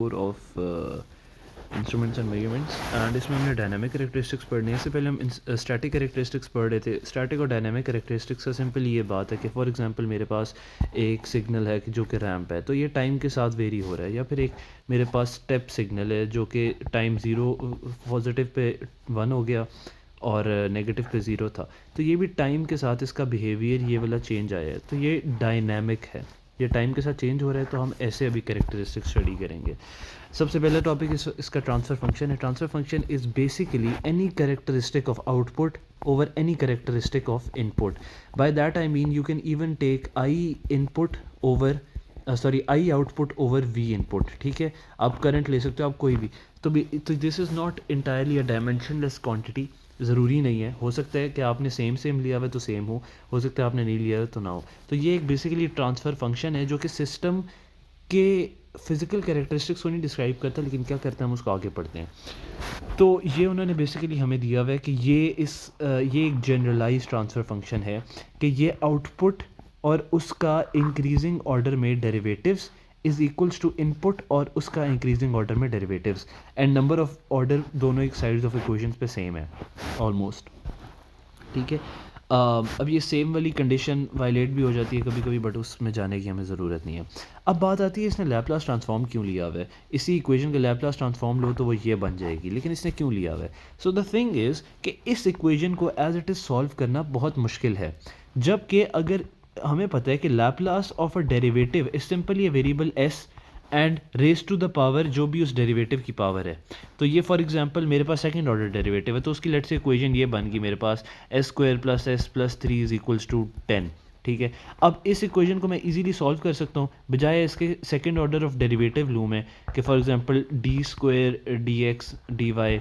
Of instruments and measurements and इसमें हमने dynamic characteristics पढ़ने से पहले हम स्टैटिक कैरेक्टरिस्टिक्स पढ़ रहे थे। स्टैटिक और डायनामिक कैरेक्टरिस्टिक्स का सिंपल ये बात है कि फॉर एग्जांपल मेरे पास एक सिग्नल है कि जो कि रैंप है, तो ये टाइम के साथ वेरी हो रहा है, या फिर एक मेरे पास स्टेप सिग्नल है जो कि टाइम ज़ीरो पॉजिटिव पे 1 हो गया और नेगेटिव पे 0 था, तो ये भी टाइम के साथ इसका बिहेवियर ये वाला चेंज आया है, तो ये डायनामिक है, ये टाइम के साथ चेंज हो रहा है। तो हम ऐसे अभी कैरेक्टरिस्टिक स्टडी करेंगे। सबसे पहला टॉपिक इसका ट्रांसफ़र फंक्शन है। Transfer function is basically any characteristic of output over any characteristic of input. By that I mean you can even take I input over I output over V input. ठीक है, आप current ले सकते हो, आप कोई भी। तो this is not entirely a dimensionless quantity. ज़रूरी नहीं है, हो सकता है कि आपने सेम लिया हुआ है तो सेम हो सकता है आपने नहीं लिया है तो ना हो। तो ये एक बेसिकली ट्रांसफ़र फंक्शन है जो कि सिस्टम के फिज़िकल कैरेक्टरिस्टिक्स को नहीं डिस्क्राइब करता, लेकिन क्या करता है हम उसको आगे पढ़ते हैं। तो ये उन्होंने बेसिकली हमें दिया हुआ है कि ये एक जनरलाइज ट्रांसफ़र फंक्शन है कि ये आउटपुट और उसका इंक्रीजिंग ऑर्डर में derivatives is equals to input और उसका इंक्रीजिंग ऑर्डर में derivatives, and number of order दोनों एक साइड्स ऑफ इक्वेशंस पे सेम है ऑलमोस्ट। ठीक है, अब ये सेम वाली कंडीशन वायलेट भी हो जाती है कभी कभी, बट उसमें जाने की हमें ज़रूरत नहीं है। अब बात आती है इसने लैपलास ट्रांसफॉर्म क्यों लिया हुआ है। इसी इक्वेशन का लैपलास ट्रांसफॉर्म लो तो वो ये बन जाएगी, लेकिन इसने क्यों लिया हुआ है। सो द थिंग इज़ कि इस इक्वेशन को एज इट इज़ सॉल्व करना बहुत मुश्किल है, जबकि अगर हमें पता है कि Laplace of a derivative is simply a variable s and raise to the power जो भी उस डेरिवेटिव की पावर है। तो ये फॉर एग्जांपल मेरे पास सेकंड ऑर्डर डेरिवेटिव है, तो उसकी लेट्स से इक्वेशन ये बन गई मेरे पास S square plus S plus 3 is equals to 10। ठीक है, अब इस इक्वेशन को मैं इजीली सॉल्व कर सकता हूँ, बजाय इसके सेकंड ऑर्डर ऑफ डेरिवेटिव लूँ मैं कि for example d square d x d y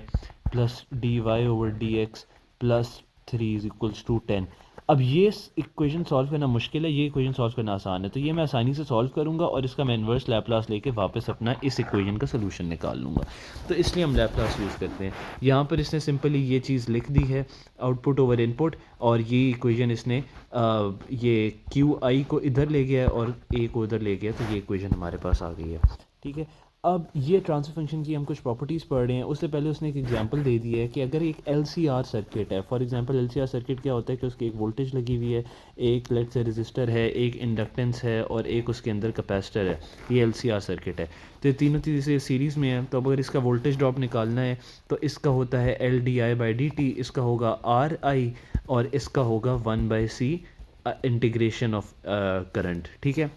plus d y over d x plus 3 is equals to 10। अब ये इक्वेशन सॉल्व करना मुश्किल है, ये इक्वेशन सॉल्व करना आसान है, तो ये मैं आसानी से सॉल्व करूँगा और इसका मैं इन्वर्स लैपलास लेके वापस अपना इस इक्वेशन का सोल्यूशन निकाल लूँगा। तो इसलिए हम लैपलास यूज़ करते हैं। यहाँ पर इसने सिंपली ये चीज़ लिख दी है, आउटपुट ओवर इनपुट, और ये इक्वेशन इसने ये क्यू आई को इधर ले गया है और ए को इधर ले गया, तो ये इक्वेशन हमारे पास आ गई है। ठीक है, अब ये ट्रांसफर फंक्शन की हम कुछ प्रॉपर्टीज़ पढ़ रहे हैं। उससे पहले उसने एक एग्जांपल दे दी है कि अगर एक LCR सर्किट है, फॉर एग्जांपल LCR सर्किट क्या होता है कि उसकी एक वोल्टेज लगी हुई है, एक लेट से रेजिस्टर है, एक इंडक्टेंस है और एक उसके अंदर कैपेसिटर है। ये LCR सर्किट है, तो ये तीनों चीज़ें सीरीज़ में है। तो अब अगर इसका वोल्टेज ड्रॉप निकालना है तो इसका होता है LdI/dt, इसका होगा RI और इसका होगा 1/C इंटीग्रेशन ऑफ करंट। ठीक है,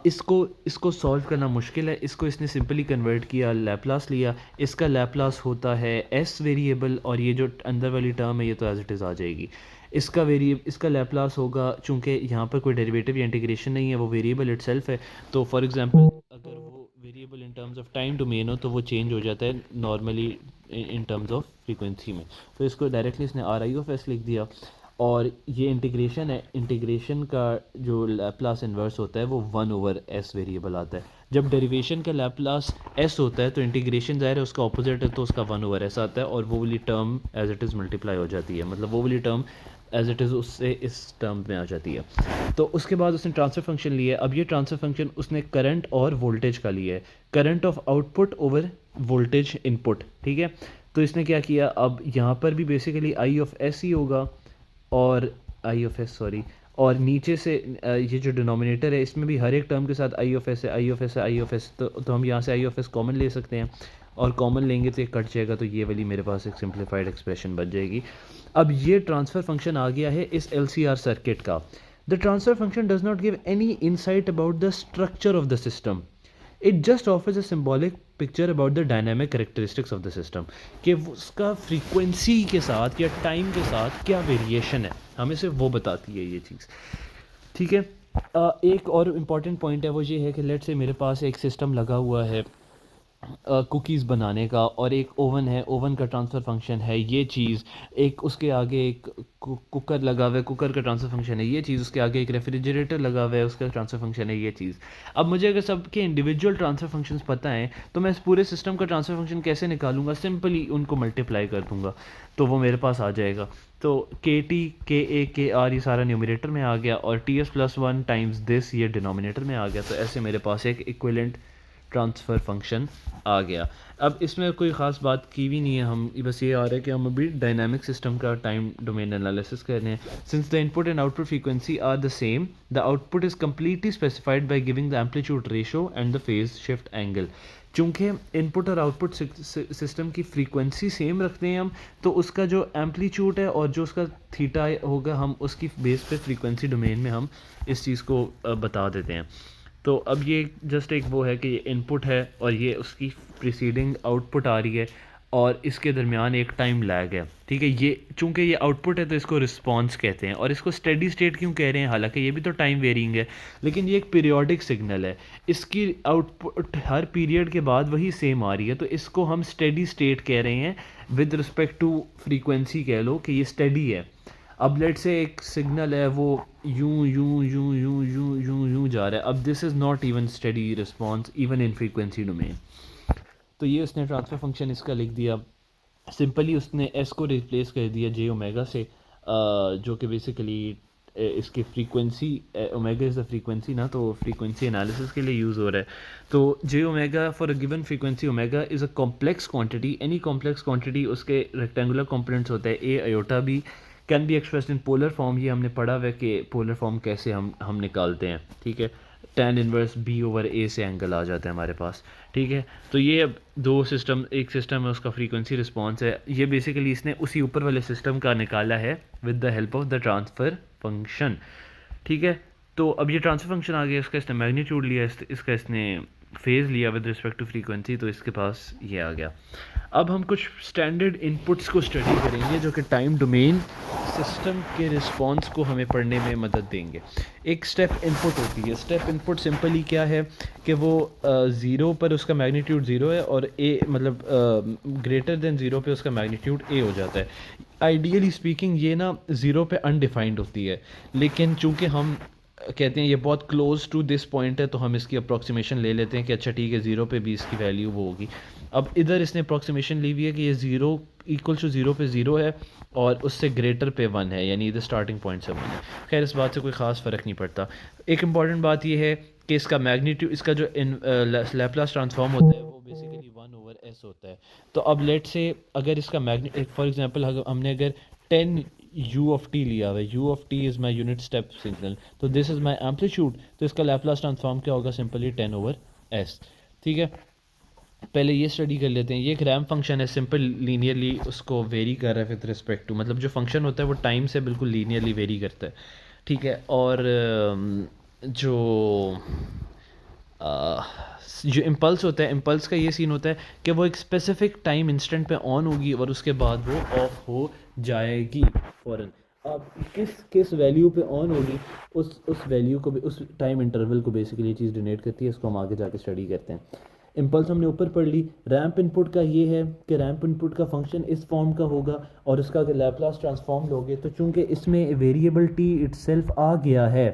इसको सॉल्व करना मुश्किल है, इसको इसने सिंपली कन्वर्ट किया, लैपलास लिया। इसका लैपलास होता है एस वेरिएबल, और ये जो अंदर वाली टर्म है ये तो एज इट इज़ आ जाएगी। इसका लैपलास होगा, चूँकि यहाँ पर कोई डेरिवेटिव या इंटीग्रेशन नहीं है, वो वेरिएबल इटसेल्फ है। तो फॉर एग्जांपल अगर वो variable in terms of time domain हो तो वो चेंज हो जाता है normally in terms of frequency में। तो इसको डायरेक्टली इसने RI(s) लिख दिया, और ये इंटीग्रेशन है, इंटीग्रेशन का जो लैपलास इन्वर्स होता है वो 1/s वेरिएबल आता है। जब डेरिवेशन का लैपलास s होता है तो इंटीग्रेशन ज़ाहिर है उसका ऑपोजिट है, तो उसका 1/s आता है, और वो वाली term as it is multiply हो जाती है, मतलब वो वाली टर्म एज इट इज़ उससे इस टर्म में आ जाती है। तो उसके बाद उसने ट्रांसफ़र फंक्शन लिया है। अब ये ट्रांसफ़र फंक्शन उसने करंट और वोल्टेज का लिया है, current of output over voltage input. ठीक है, तो इसने क्या किया, अब यहाँ पर भी बेसिकली I(s) ही होगा और I(s) और नीचे से ये जो डिनोमिनेटर है इसमें भी हर एक टर्म के साथ I(s) है, I(s) है, I(s), तो हम यहाँ से I(s) कॉमन ले सकते हैं, और कॉमन लेंगे तो ये कट जाएगा, तो ये वाली मेरे पास एक सिंप्लीफाइड एक्सप्रेशन बन जाएगी। अब ये ट्रांसफ़र फंक्शन आ गया है इस LCR सर्किट का। The transfer function does not give any insight about the structure of the system, it just offers a symbolic picture about the dynamic characteristics of the system, कि उसका frequency के साथ या time के साथ क्या variation है, हमें सिर्फ वो बताती है ये चीज़। ठीक है, एक और इम्पॉर्टेंट पॉइंट है, वो ये है कि लेट से मेरे पास एक सिस्टम लगा हुआ है कुकीज़ बनाने का, और एक ओवन है, ओवन का ट्रांसफ़र फंक्शन है ये चीज़, एक उसके आगे एक कुकर लगा हुआ है, कुकर का ट्रांसफ़र फंक्शन है ये चीज़, उसके आगे एक रेफ्रिजरेटर लगा हुआ है, उसका ट्रांसफ़र फंक्शन है ये चीज़। अब मुझे अगर सबके इंडिविजुअल ट्रांसफ़र फंक्शंस पता है तो मैं इस पूरे सिस्टम का ट्रांसफ़र फंक्शन कैसे निकालूंगा, सिंपली उनको मल्टीप्लाई कर दूंगा तो वो मेरे पास आ जाएगा। तो KT KA KR ये सारा न्यूमरेटर में आ गया, और TS+1 टाइम्स दिस ये डिनोमिनेटर में आ गया, तो ऐसे मेरे पास एक इक्विवेलेंट ट्रांसफ़र फंक्शन आ गया। अब इसमें कोई ख़ास बात की भी नहीं है, हम बस ये आ रहा है कि हम अभी डायनामिक सिस्टम का टाइम डोमेन एनालिसिस कर रहे हैं। Since the input and output frequency are the same, the output is completely specified by giving the amplitude ratio and the phase shift angle. चूँकि इनपुट और आउटपुट सिस्टम की frequency same रखते हैं हम, तो उसका जो एम्पलीट्यूड है और जो उसका थीटा होगा, हम उसकी बेस पे फ्रीक्वेंसी डोमेन में हम इस चीज़ को बता देते हैं। तो अब ये जस्ट एक वो है कि ये इनपुट है और ये उसकी प्रीसीडिंग आउटपुट आ रही है और इसके दरमियान एक टाइम लैग है, ठीक है। ये चूंकि ये आउटपुट है तो इसको रिस्पांस कहते हैं, और इसको स्टेडी स्टेट क्यों कह रहे हैं, हालांकि ये भी तो टाइम वेरिंग है, लेकिन ये एक पीरियोडिक सिग्नल है, इसकी आउटपुट हर पीरियड के बाद वही सेम आ रही है, तो इसको हम स्टेडी स्टेट कह रहे हैं विद रिस्पेक्ट टू फ्रीक्वेंसी, कह लो कि ये स्टेडी है। अब लेट से एक सिग्नल है वो यूं यूं यूं यूं यूं यूं यूं जा रहा है, अब this is not even study response even in frequency domain. तो ये उसने ट्रांसफ़र फंक्शन इसका लिख दिया, सिंपली उसने एस को रिप्लेस कर दिया जे ओमेगा से, जो कि बेसिकली इसकी frequency, omega is the frequency ना, तो फ्रीक्वेंसी एनालिसिस के लिए यूज़ हो रहा है। तो J omega for a given frequency omega is a complex quantity, any complex quantity उसके रेक्टेंगुलर कंपोनेंट्स होता है, ए आयोटा भी, can be expressed in polar form. ये हमने पढ़ा हुआ है कि पोलर फॉर्म कैसे हम निकालते हैं, ठीक है। tan इनवर्स बी ओवर ए से एंगल आ जाता है हमारे पास, ठीक है। तो ये अब दो सिस्टम, एक सिस्टम है उसका फ्रीक्वेंसी रिस्पांस है, ये बेसिकली इसने उसी ऊपर वाले सिस्टम का निकाला है with the help of the transfer function, ठीक है। तो अब ये ट्रांसफ़र फंक्शन आ गया, इसका इसने मैग्नीट्यूड लिया, इसका इसने फेज़ लिया विद रिस्पेक्ट टू फ्रीक्वेंसी, तो इसके पास ये आ गया। अब हम कुछ स्टैंडर्ड इनपुट्स को स्टडी करेंगे जो कि टाइम डोमेन सिस्टम के रिस्पांस को हमें पढ़ने में मदद देंगे। एक स्टेप इनपुट होती है, स्टेप इनपुट सिंपली क्या है कि वो ज़ीरो पर उसका मैग्नीट्यूड ज़ीरो है और ए मतलब ग्रेटर देन ज़ीरो पे उसका मैग्नीट्यूड ए हो जाता है। आइडियली स्पीकिंग ये ना ज़ीरो पे अनडिफाइंड होती है, लेकिन चूंकि हम कहते हैं ये बहुत क्लोज टू दिस पॉइंट है, तो हम इसकी अप्रॉक्सीमेशन ले लेते हैं कि अच्छा ठीक है, ज़ीरो पे भी इसकी वैल्यू वो होगी। अब इधर इसने अप्रॉक्सीमेशन ली हुई है कि ये ज़ीरो इक्वल टू ज़ीरो पे ज़ीरो है और उससे ग्रेटर पे वन है, यानी इधर स्टार्टिंग पॉइंट से वन है। खैर इस बात से कोई ख़ास फ़र्क नहीं पड़ता। एक इंपॉर्टेंट बात ये है कि इसका मैग्नीट्यूड, इसका जो लैप्लास ट्रांसफॉर्म होता है वो बेसिकली वन ओवर एस होता है। तो अब लेट से अगर इसका फॉर एग्जांपल हमने अगर 10 u ऑफ टी लिया हुआ है, u of T is my unit step signal, तो दिस इज़ माई एम्पलीट्यूड, तो इसका लैप्लास ट्रांसफॉर्म क्या होगा, सिंपली 10 ओवर s, ठीक है। पहले ये स्टडी कर लेते हैं। ये एक रैम्प फंक्शन है, सिंपल लीनियरली उसको वेरी कर रहा है विद रिस्पेक्ट टू, मतलब जो फंक्शन होता है वो टाइम से बिल्कुल लीनियरली वेरी करता है, ठीक है। और जो इम्पल्स होता है, इम्पल्स का ये सीन होता है कि वो एक स्पेसिफिक टाइम इंस्टेंट पे ऑन होगी और उसके बाद वो ऑफ हो जाएगी फ़ौरन। अब किस वैल्यू पे ऑन होगी, उस वैल्यू को, उस टाइम इंटरवल को बेसिकली ये चीज़ डिनोट करती है। इसको हम आगे जाके स्टडी करते हैं। इम्पल्स हमने ऊपर पढ़ ली। रैंप इनपुट का ये है कि रैंप इनपुट का फंक्शन इस फॉर्म का होगा और उसका अगर लैप्लास ट्रांसफॉर्म लोगे तो चूंकि इसमें वेरिएबल टी इटसेल्फ आ गया है,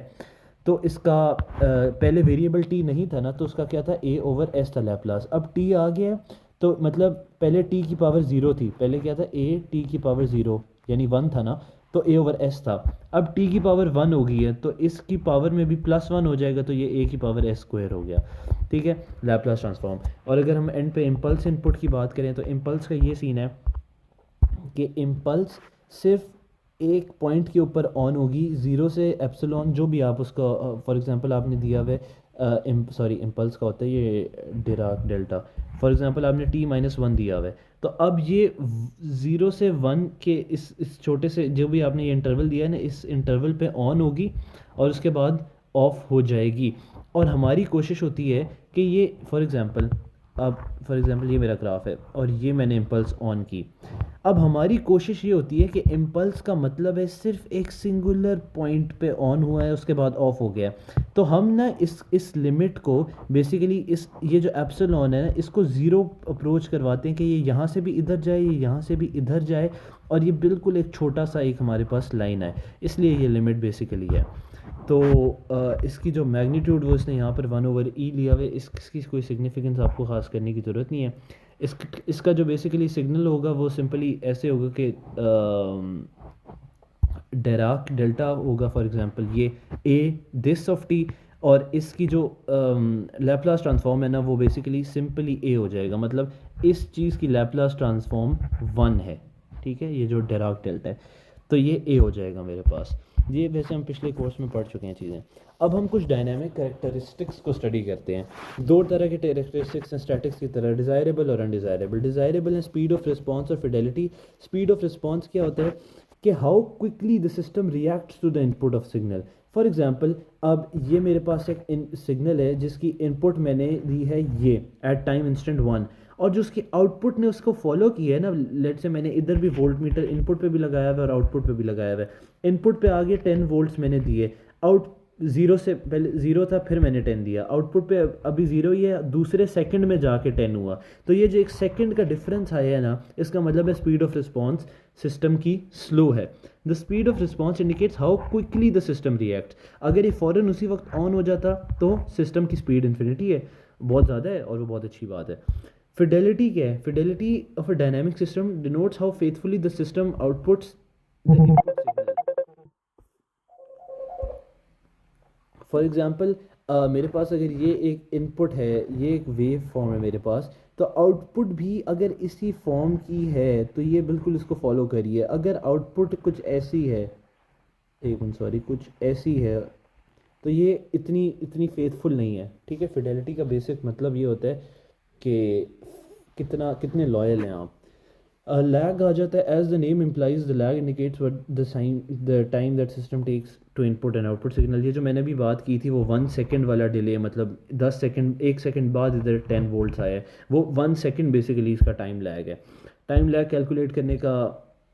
तो इसका पहले वेरिएबल टी नहीं था ना, तो उसका क्या था, ए ओवर एस था लैप्लास। अब टी आ गया तो मतलब पहले टी की पावर ज़ीरो थी, पहले क्या था, ए टी की पावर ज़ीरो यानी वन था ना, तो ए ओवर एस था। अब टी की पावर वन हो गई है तो इसकी पावर में भी प्लस वन हो जाएगा, तो ये ए की पावर एस स्क्वायर हो गया, ठीक है, लैप्लास ट्रांसफॉर्म। और अगर हम एंड पे इम्पल्स इनपुट की बात करें तो इम्पल्स का ये सीन है कि इम्पल्स सिर्फ एक पॉइंट के ऊपर ऑन होगी, ज़ीरो से एप्सिलॉन जो भी आप उसका, फॉर एग्जांपल आपने दिया हुआ है, सॉरी इम्पल्स का होता है ये डिराक डेल्टा, फॉर एग्जांपल आपने टी माइनस वन दिया हुआ है, तो अब ये ज़ीरो से वन के इस छोटे से जो भी आपने ये इंटरवल दिया है ना, इस इंटरवल पे ऑन होगी और उसके बाद ऑफ हो जाएगी। और हमारी कोशिश होती है कि ये फॉर एग्ज़ाम्पल ये मेरा ग्राफ है और ये मैंने इम्पल्स ऑन की। अब हमारी कोशिश ये होती है कि इम्पल्स का मतलब है सिर्फ एक सिंगुलर पॉइंट पे ऑन हुआ है उसके बाद ऑफ हो गया, तो हम ना इस लिमिट को बेसिकली ये जो एप्सिलॉन है ना, इसको ज़ीरो अप्रोच करवाते हैं कि ये यहाँ से भी इधर जाए, ये यहाँ से भी इधर जाए, और ये बिल्कुल एक छोटा सा एक हमारे पास लाइन है, इसलिए ये लिमिट बेसिकली है। तो इसकी जो मैग्नीट्यूड वो इसने यहाँ पर वन ओवर ई लिया हुआ है, इसकी कोई सिग्निफिकेंस आपको ख़ास करने की ज़रूरत नहीं है। इसका जो बेसिकली सिग्नल होगा वो सिंपली ऐसे होगा कि डिराक डेल्टा होगा, फॉर एग्जांपल ये ए दिस ऑफ टी, और इसकी जो लैप्लास ट्रांसफॉर्म है ना वो बेसिकली सिंपली ए हो जाएगा, मतलब इस चीज़ की लैप्लास ट्रांसफॉर्म 1 है, ठीक है, ये जो डिराक डेल्टा है, तो ये ए हो जाएगा मेरे पास। ये वैसे हम पिछले कोर्स में पढ़ चुके हैं चीज़ें। अब हम कुछ डायनामिक कैरेक्टरिस्टिक्स को स्टडी करते हैं। दो तरह के कैरेक्टरिस्टिक्स हैं स्टैटिक्स की तरह, डिज़ायरेबल और अनडिज़ायरेबल। डिज़ायरेबल है स्पीड ऑफ रिस्पॉन्स और फिडेलिटी। स्पीड ऑफ रिस्पॉन्स क्या होता है कि how quickly the system reacts to the input of signal. For example, अब ये मेरे पास एक सिग्नल है जिसकी इनपुट मैंने दी है ये एट टाइम इंस्टेंट 1, और जो उसकी आउटपुट ने उसको फॉलो किया है ना, लेट से मैंने इधर भी वोल्ट मीटर इनपुट पे भी लगाया हुआ है और आउटपुट पे भी लगाया हुआ है। इनपुट पे आगे 10 वोल्ट्स मैंने दिए, आउट ज़ीरो से पहले ज़ीरो था, फिर मैंने 10 दिया, आउटपुट पे अभी ज़ीरो ही है, दूसरे सेकंड में जाके 10 हुआ। तो ये जो एक सेकंड का डिफरेंस आया है ना, इसका मतलब है स्पीड ऑफ रिस्पॉन्स सिस्टम की स्लो है। The speed of response indicates how quickly the system react. अगर ये फ़ौरन उसी वक्त ऑन हो जाता तो सिस्टम की स्पीड इन्फिनिटी है, बहुत ज़्यादा है और वो बहुत अच्छी बात है। फिडेलिटी क्या है? Fidelity of a dynamic system denotes how faithfully the system outputs the input signal. For example, मेरे पास अगर ये एक इनपुट है, ये एक वेव फॉर्म है मेरे पास, तो आउटपुट भी अगर इसी फॉर्म की है तो ये बिल्कुल इसको फॉलो करिए। अगर आउटपुट कुछ ऐसी है, एक मिनट सॉरी, कुछ ऐसी है, तो ये इतनी इतनी फेथफुल नहीं है, ठीक है। फिडेलिटी का बेसिक मतलब ये होता है कि कितने लॉयल हैं आप। लैग आ जाता है, as the name implies the lag indicates what the time that system takes to input and output signal. ये जो मैंने भी बात की थी वो 1 सेकंड वाला डिले, मतलब 10 सेकंड, 1 सेकंड बाद इधर 10 वोल्ट्स आया है, वो 1 सेकंड बेसिकली इसका टाइम लैग है। टाइम लैग कैलकुलेट करने का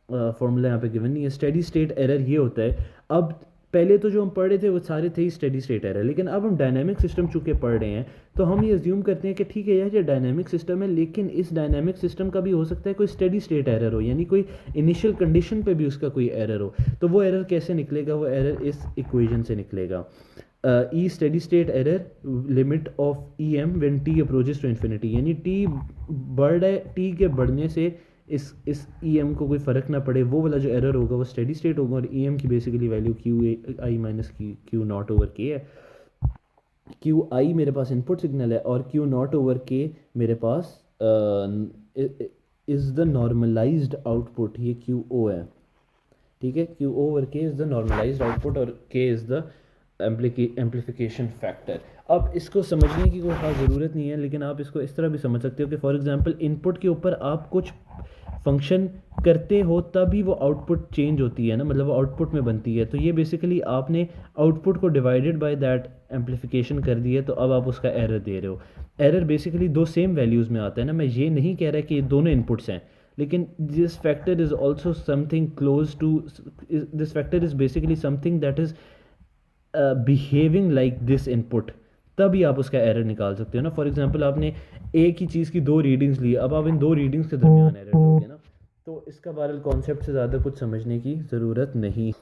फॉर्मूला यहाँ पे गिवन नहीं है। स्टेडी स्टेट एरर ये होता है, अब पहले तो जो हम पढ़ रहे थे वो सारे थे ही स्टेडी स्टेट एरर, लेकिन अब हम डायनामिक सिस्टम चूँकि पढ़ रहे हैं तो हम ये अज्यूम करते हैं कि ठीक है यार ये डायनामिक सिस्टम है, लेकिन इस डायनामिक सिस्टम का भी हो सकता है कोई स्टेडी स्टेट एरर हो, यानी कोई इनिशियल कंडीशन पे भी उसका कोई एरर हो। तो वो एरर कैसे निकलेगा? वो एरर इस इक्वेशन से निकलेगा, E steady state error limit of E M when T approaches to infinity, यानी टी बढ़ रहा है, टी के बढ़ने से इस ई एम को कोई फ़र्क ना पड़े, वो वाला जो एरर होगा वो स्टेडी स्टेट होगा। और ई एम की basically value Q I minus Q not over के है। क्यू आई मेरे पास इनपुट सिग्नल है और क्यू नॉट ओवर के मेरे पास इज़ द नॉर्मलाइज्ड आउटपुट, ये क्यू ओ है, ठीक है। क्यू ओ ओवर के इज़ द नॉर्मलाइज्ड आउटपुट और के इज़ द एम्पलीफिकेशन फैक्टर। अब इसको समझने की कोई खास ज़रूरत नहीं है, लेकिन आप इसको इस तरह भी समझ सकते हो कि फॉर एग्जांपल इनपुट के ऊपर आप कुछ फंक्शन करते हो तभी वो आउटपुट चेंज होती है ना, मतलब वो आउटपुट में बनती है। तो ये बेसिकली आपने आउटपुट को डिवाइडेड बाय दैट एम्पलीफिकेशन कर दी है, तो अब आप उसका एरर दे रहे हो। एरर बेसिकली दो सेम वैल्यूज़ में आता है ना, मैं ये नहीं कह रहा कि ये दोनों इनपुट्स हैं, लेकिन this factor is also something close to, this factor is basically something that is behaving like this input, तभी आप उसका एरर निकाल सकते हो ना। फॉर एग्जांपल आपने एक ही चीज़ की दो रीडिंग्स ली, अब आप इन दो रीडिंग्स के दरमियान एरर लोगे ना, तो इसका बहरहाल कॉन्सेप्ट से ज़्यादा कुछ समझने की ज़रूरत नहीं।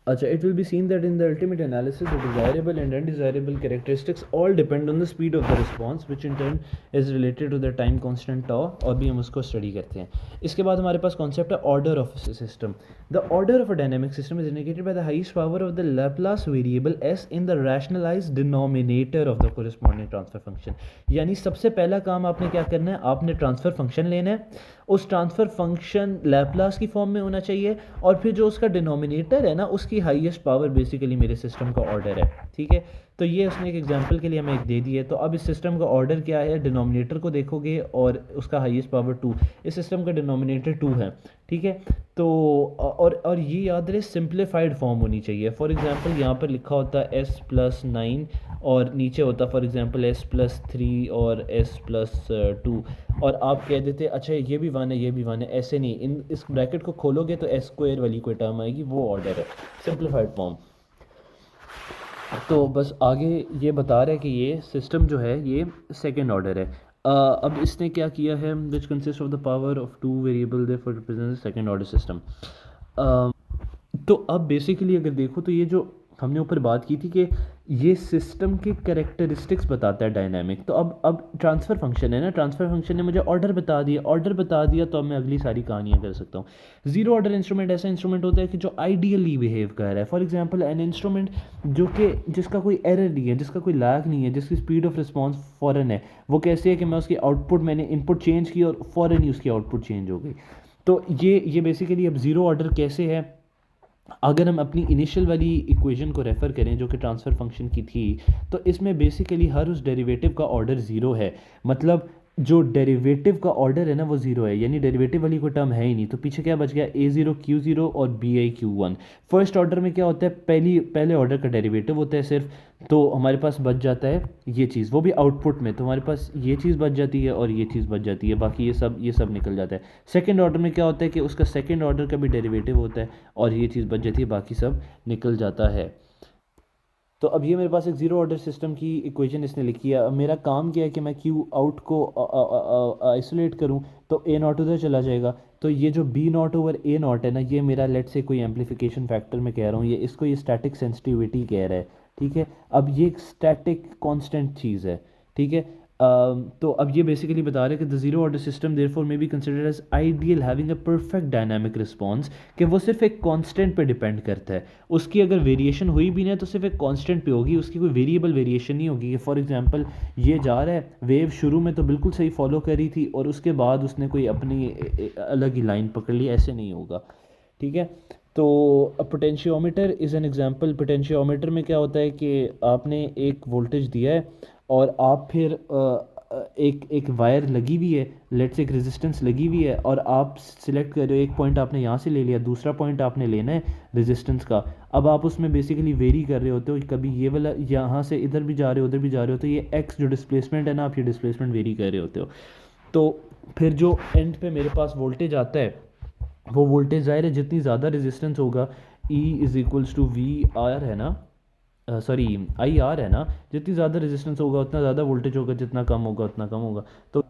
अच्छा, it will be seen that in the ultimate analysis the desirable and undesirable characteristics all depend on the speed of the response, which in turn is related to the time constant tau, और भी हम उसको study करते हैं। इसके बाद हमारे पास concept है order of system. The order of a dynamic system is indicated by the highest power of the Laplace variable s in the rationalised denominator of the corresponding transfer function. यानी सबसे पहला काम आपने क्या करना है, आपने ट्रांसफ़र फंक्शन लेना है, उस ट्रांसफ़र फंक्शन लैप्लास की फॉर्म में होना चाहिए, और फिर जो उसका डिनोमिनेटर है ना उसकी हाईएस्ट पावर बेसिकली मेरे सिस्टम का ऑर्डर है, ठीक है। तो ये उसने एक एग्जांपल के लिए हमें एक दे दी है। तो अब इस सिस्टम का ऑर्डर क्या है, डिनोमिनेटर को देखोगे और उसका हाईएस्ट पावर 2, इस सिस्टम का डिनोमिनेटर 2 है, ठीक है। तो और ये याद रहे सिंप्लीफाइड फॉर्म होनी चाहिए। फॉर एग्जांपल यहाँ पर लिखा होता है s+9 और नीचे होता फॉर एग्जांपल s+3 और s+2, और आप कह देते अच्छा ये भी 1 है ये भी 1 है, ऐसे नहीं, इस ब्रैकेट को खोलोगे तो s² वाली कोई टर्म आएगी, वो ऑर्डर है, सिंप्लीफाइड फॉर्म। तो बस आगे ये बता रहा है कि ये सिस्टम जो है ये सेकेंड ऑर्डर है। अब इसने क्या किया है, which consist of the power of 2 variable therefore represents second order system. तो अब बेसिकली अगर देखो तो ये जो हमने ऊपर बात की थी कि ये सिस्टम के कैरेक्टरिस्टिक्स बताता है डायनामिक। तो अब ट्रांसफ़र फंक्शन है ना, ट्रांसफ़र फंक्शन ने मुझे ऑर्डर बता दिया तो अब मैं अगली सारी कहानियाँ कर सकता हूँ। ज़ीरो ऑर्डर इंस्ट्रूमेंट ऐसा इंस्ट्रूमेंट होता है कि जो आइडियली बिहेव कर रहा है। फॉर एग्जांपल एन इंस्ट्रूमेंट जो कि जिसका कोई एरर नहीं है, जिसका कोई लैग नहीं है, जिसकी स्पीड ऑफ रिस्पॉन्स फ़ौरन है। वो कैसे है कि मैं उसकी आउटपुट, मैंने इनपुट चेंज की और फ़ौरन ही उसकी आउटपुट चेंज हो गई। तो ये बेसिकली अब ज़ीरो ऑर्डर कैसे है। अगर हम अपनी इनिशियल वाली इक्वेशन को रेफ़र करें जो कि ट्रांसफ़र फंक्शन की थी, तो इसमें बेसिकली हर उस डेरिवेटिव का ऑर्डर ज़ीरो है। मतलब जो डेरिवेटिव का ऑर्डर है ना वो ज़ीरो है, यानी डेरिवेटिव वाली कोई टर्म है ही नहीं। तो पीछे क्या बच गया, a0 q0 और bi q1। फर्स्ट ऑर्डर में क्या होता है, पहले ऑर्डर का डेरिवेटिव होता है सिर्फ। तो हमारे पास बच जाता है ये चीज़, वो भी आउटपुट में। तो हमारे पास ये चीज़ बच जाती है और ये चीज़ बच जाती है, बाकी ये सब निकल जाता है। सेकंड ऑर्डर में क्या होता है कि उसका सेकंड ऑर्डर का भी डेरिवेटिव होता है और ये चीज़ बच जाती है, बाकी सब निकल जाता है। तो अब ये मेरे पास एक ज़ीरो ऑर्डर सिस्टम की इक्वेशन इसने लिखी है। अब मेरा काम क्या है कि मैं क्यू आउट को आइसोलेट करूं। तो ए नॉट उधर चला जाएगा। तो ये जो b naught over a naught है ना, ये मेरा लेट से कोई एम्पलीफिकेशन फैक्टर मैं कह रहा हूँ, ये स्टैटिक सेंसिटिविटी कह रहा है। ठीक है, अब ये एक स्टैटिक कांस्टेंट चीज़ है। ठीक है। तो अब ये बेसिकली बता रहे हैं कि the zero order system therefore may be considered as ideal having a perfect dynamic response, कि वो सिर्फ एक कांस्टेंट पे डिपेंड करता है। उसकी अगर वेरिएशन हुई भी ना तो सिर्फ एक कांस्टेंट पे होगी, उसकी कोई वेरिएबल वेरिएशन नहीं होगी। कि फॉर एग्जांपल ये जा रहा है वेव, शुरू में तो बिल्कुल सही फॉलो कर रही थी और उसके बाद उसने कोई अपनी अलग ही लाइन पकड़ ली, ऐसे नहीं होगा। ठीक है। तो potentiometer is an example. Potentiometer में क्या होता है कि आपने एक वोल्टेज दिया है और आप फिर एक वायर लगी हुई है, लेट्स एक रेजिस्टेंस लगी हुई है, और आप सिलेक्ट कर रहे हो, एक पॉइंट आपने यहाँ से ले लिया, दूसरा पॉइंट आपने लेना है रेजिस्टेंस का। अब आप उसमें बेसिकली वेरी कर रहे होते हो, कभी ये वाला यहाँ से इधर भी जा रहे हो, उधर भी जा रहे हो, तो ये एक्स जो डिस्प्लेसमेंट है ना, आप ये डिस्प्लेसमेंट वेरी कर रहे होते हो। तो फिर जो एंड पे मेरे पास वोल्टेज आता है, वो वोल्टेज ज़ाहिर है जितनी ज़्यादा रेजिस्टेंस होगा, E is equals to V R है ना, सॉरी आई आर है ना, जितनी ज़्यादा रेजिस्टेंस होगा उतना ज़्यादा वोल्टेज होगा, जितना कम होगा उतना कम होगा। तो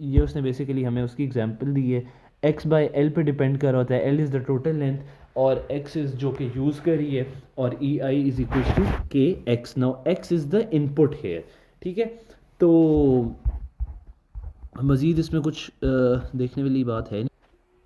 ये उसने बेसिकली हमें उसकी एग्जांपल दी है। एक्स बाय एल पे डिपेंड कर रहा होता है। L is the total length और एक्स इज़ जो कि यूज़ कर रही है, और e i is equal to k x. Now x is the input here. ठीक है। तो मज़ीद इसमें कुछ देखने वाली बात है नहीं।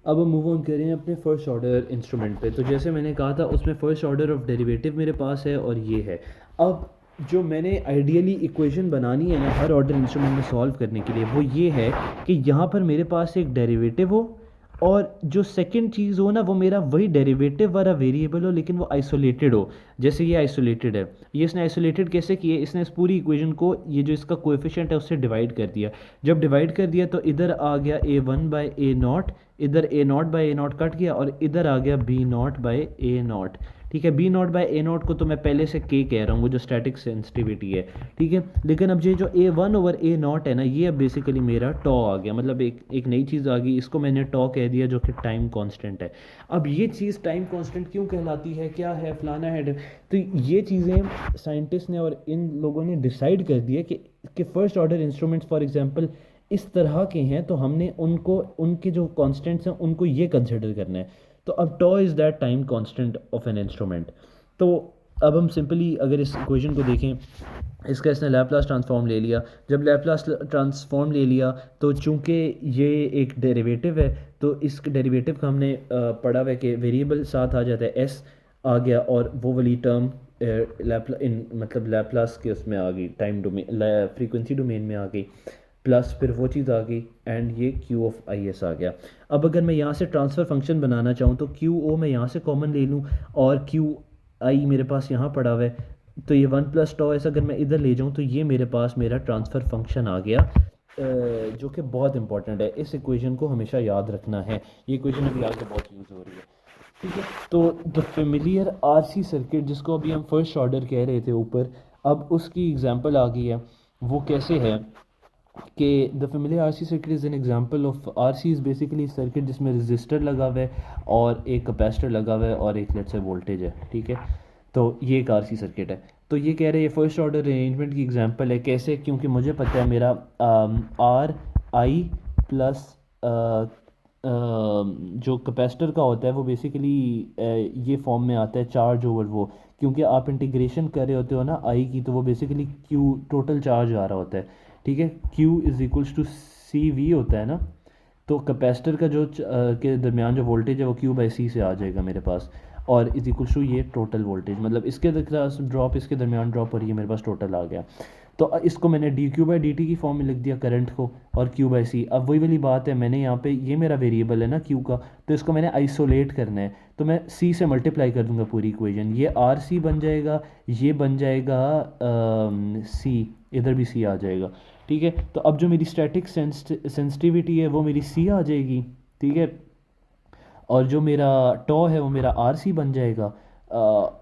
अब हम मूव ऑन करें अपने फर्स्ट ऑर्डर इंस्ट्रूमेंट पे। तो जैसे मैंने कहा था उसमें फ़र्स्ट ऑर्डर ऑफ डेरिवेटिव मेरे पास है और ये है। अब जो मैंने आइडियली इक्वेशन बनानी है ना हर ऑर्डर इंस्ट्रूमेंट में सॉल्व करने के लिए, वो ये है कि यहाँ पर मेरे पास एक डेरिवेटिव हो और जो सेकंड चीज़ हो ना वो मेरा वही डेरिवेटिव वाला वेरिएबल हो, लेकिन वो आइसोलेटेड हो। जैसे ये आइसोलेटेड है, ये इसने आइसोलेटेड कैसे किए, इसने इस पूरी इक्वेशन को ये जो इसका कोएफिशिएंट है उससे डिवाइड कर दिया। जब डिवाइड कर दिया तो इधर आ गया A one by A naught, इधर A naught by A naught cut गया और इधर आ गया B naught by A naught. ठीक है, B naught by A naught को तो मैं पहले से के कह रहा हूँ, वो जो स्टैटिक सेंसिटिविटी है। ठीक है, लेकिन अब ये जो ए वन ओवर ए नॉट है ना, ये अब बेसिकली मेरा टॉ आ गया, मतलब एक नई चीज़ आ गई, इसको मैंने टॉ कह दिया जो कि टाइम कांस्टेंट है। अब ये चीज़ टाइम कांस्टेंट क्यों कहलाती है, क्या है, फलाना है, तो ये चीज़ें साइंटिस्ट ने और इन लोगों ने डिसाइड कर दिया कि first order instruments for example इस तरह के हैं, तो हमने उनको उनके जो कांस्टेंट्स हैं उनको ये कंसिडर करना है। तो अब tau is that time constant of an instrument. तो अब हम सिंपली अगर इस इक्वेशन को देखें, इसका इसने लैप्लास ट्रांसफॉर्म ले लिया। जब लैप्लास ट्रांसफॉर्म ले लिया तो चूंकि ये एक डेरिवेटिव है, तो इस डेरिवेटिव का हमने पढ़ा हुआ है कि वेरिएबल साथ आ जाता है, एस आ गया, और वो वाली टर्म मतलब लैप्लास के उसमें आ गई, टाइम डोमेन फ्रीक्वेंसी डोमेन में आ गई, प्लस फिर वो चीज़ आ गई एंड ये क्यू ऑफ आई एस आ गया। अब अगर मैं यहाँ से ट्रांसफ़र फंक्शन बनाना चाहूँ तो क्यू ओ मैं यहाँ से कॉमन ले लूँ और क्यू आई मेरे पास यहाँ पड़ा हुआ है, तो ये वन प्लस टॉ एस अगर मैं इधर ले जाऊँ तो ये मेरे पास मेरा ट्रांसफ़र फंक्शन आ गया, जो कि बहुत इंपॉर्टेंट है। इस इक्वेशन को हमेशा याद रखना है, ये इक्वेशन अभी आगे बहुत यूज़ हो रही है। ठीक है, तो द फेमिलियर आरसी सर्किट, जिसको अभी हम फर्स्ट ऑर्डर कह रहे थे ऊपर, अब उसकी एग्जांपल आ गई है। वो कैसे है कि the familiar RC circuit is an example of, RC is basically circuit जिसमें रजिस्टर लगा हुआ है और एक कैपेसिटर लगा हुआ है और एक लेट्स से वोल्टेज है। ठीक है, तो ये एक आरसी सर्किट है। तो ये कह रहे हैं फर्स्ट ऑर्डर अरेंजमेंट की एग्जांपल है। कैसे, क्योंकि मुझे पता है मेरा आर आई प्लस जो कैपेसिटर का होता है वो बेसिकली ये फॉर्म में आता है चार्ज ओवर वो, क्योंकि आप इंटीग्रेशन कर रहे होते हो ना आई की, तो वो बेसिकली क्यू टोटल चार्ज आ रहा होता है, ठीक है। Q is equals to c v होता है ना, तो कैपेसिटर का जो के दरमियान जो वोल्टेज है वो क्यू बाई सी से आ जाएगा मेरे पास, और इज इक्वल टू ये टोटल वोल्टेज, मतलब इसके ड्रॉप इसके दरमियान ड्रॉप और ये मेरे पास टोटल आ गया। तो इसको मैंने D Q by D t की फॉर्म में लिख दिया करंट को, और क्यू बाई सी। अब वही वाली बात है, मैंने यहाँ पे ये मेरा वेरिएबल है ना क्यू का, तो इसको मैंने आइसोलेट करना है, तो मैं सी से मल्टीप्लाई कर दूंगा पूरी इक्वेशन, ये आर सी बन जाएगा, ये बन जाएगा सी, इधर भी सी आ जाएगा, ठीक है। तो अब जो मेरी स्टैटिक सेंसिटिविटी है वो मेरी सी आ जाएगी, ठीक है, और जो मेरा टॉ है वो मेरा आर सी बन जाएगा।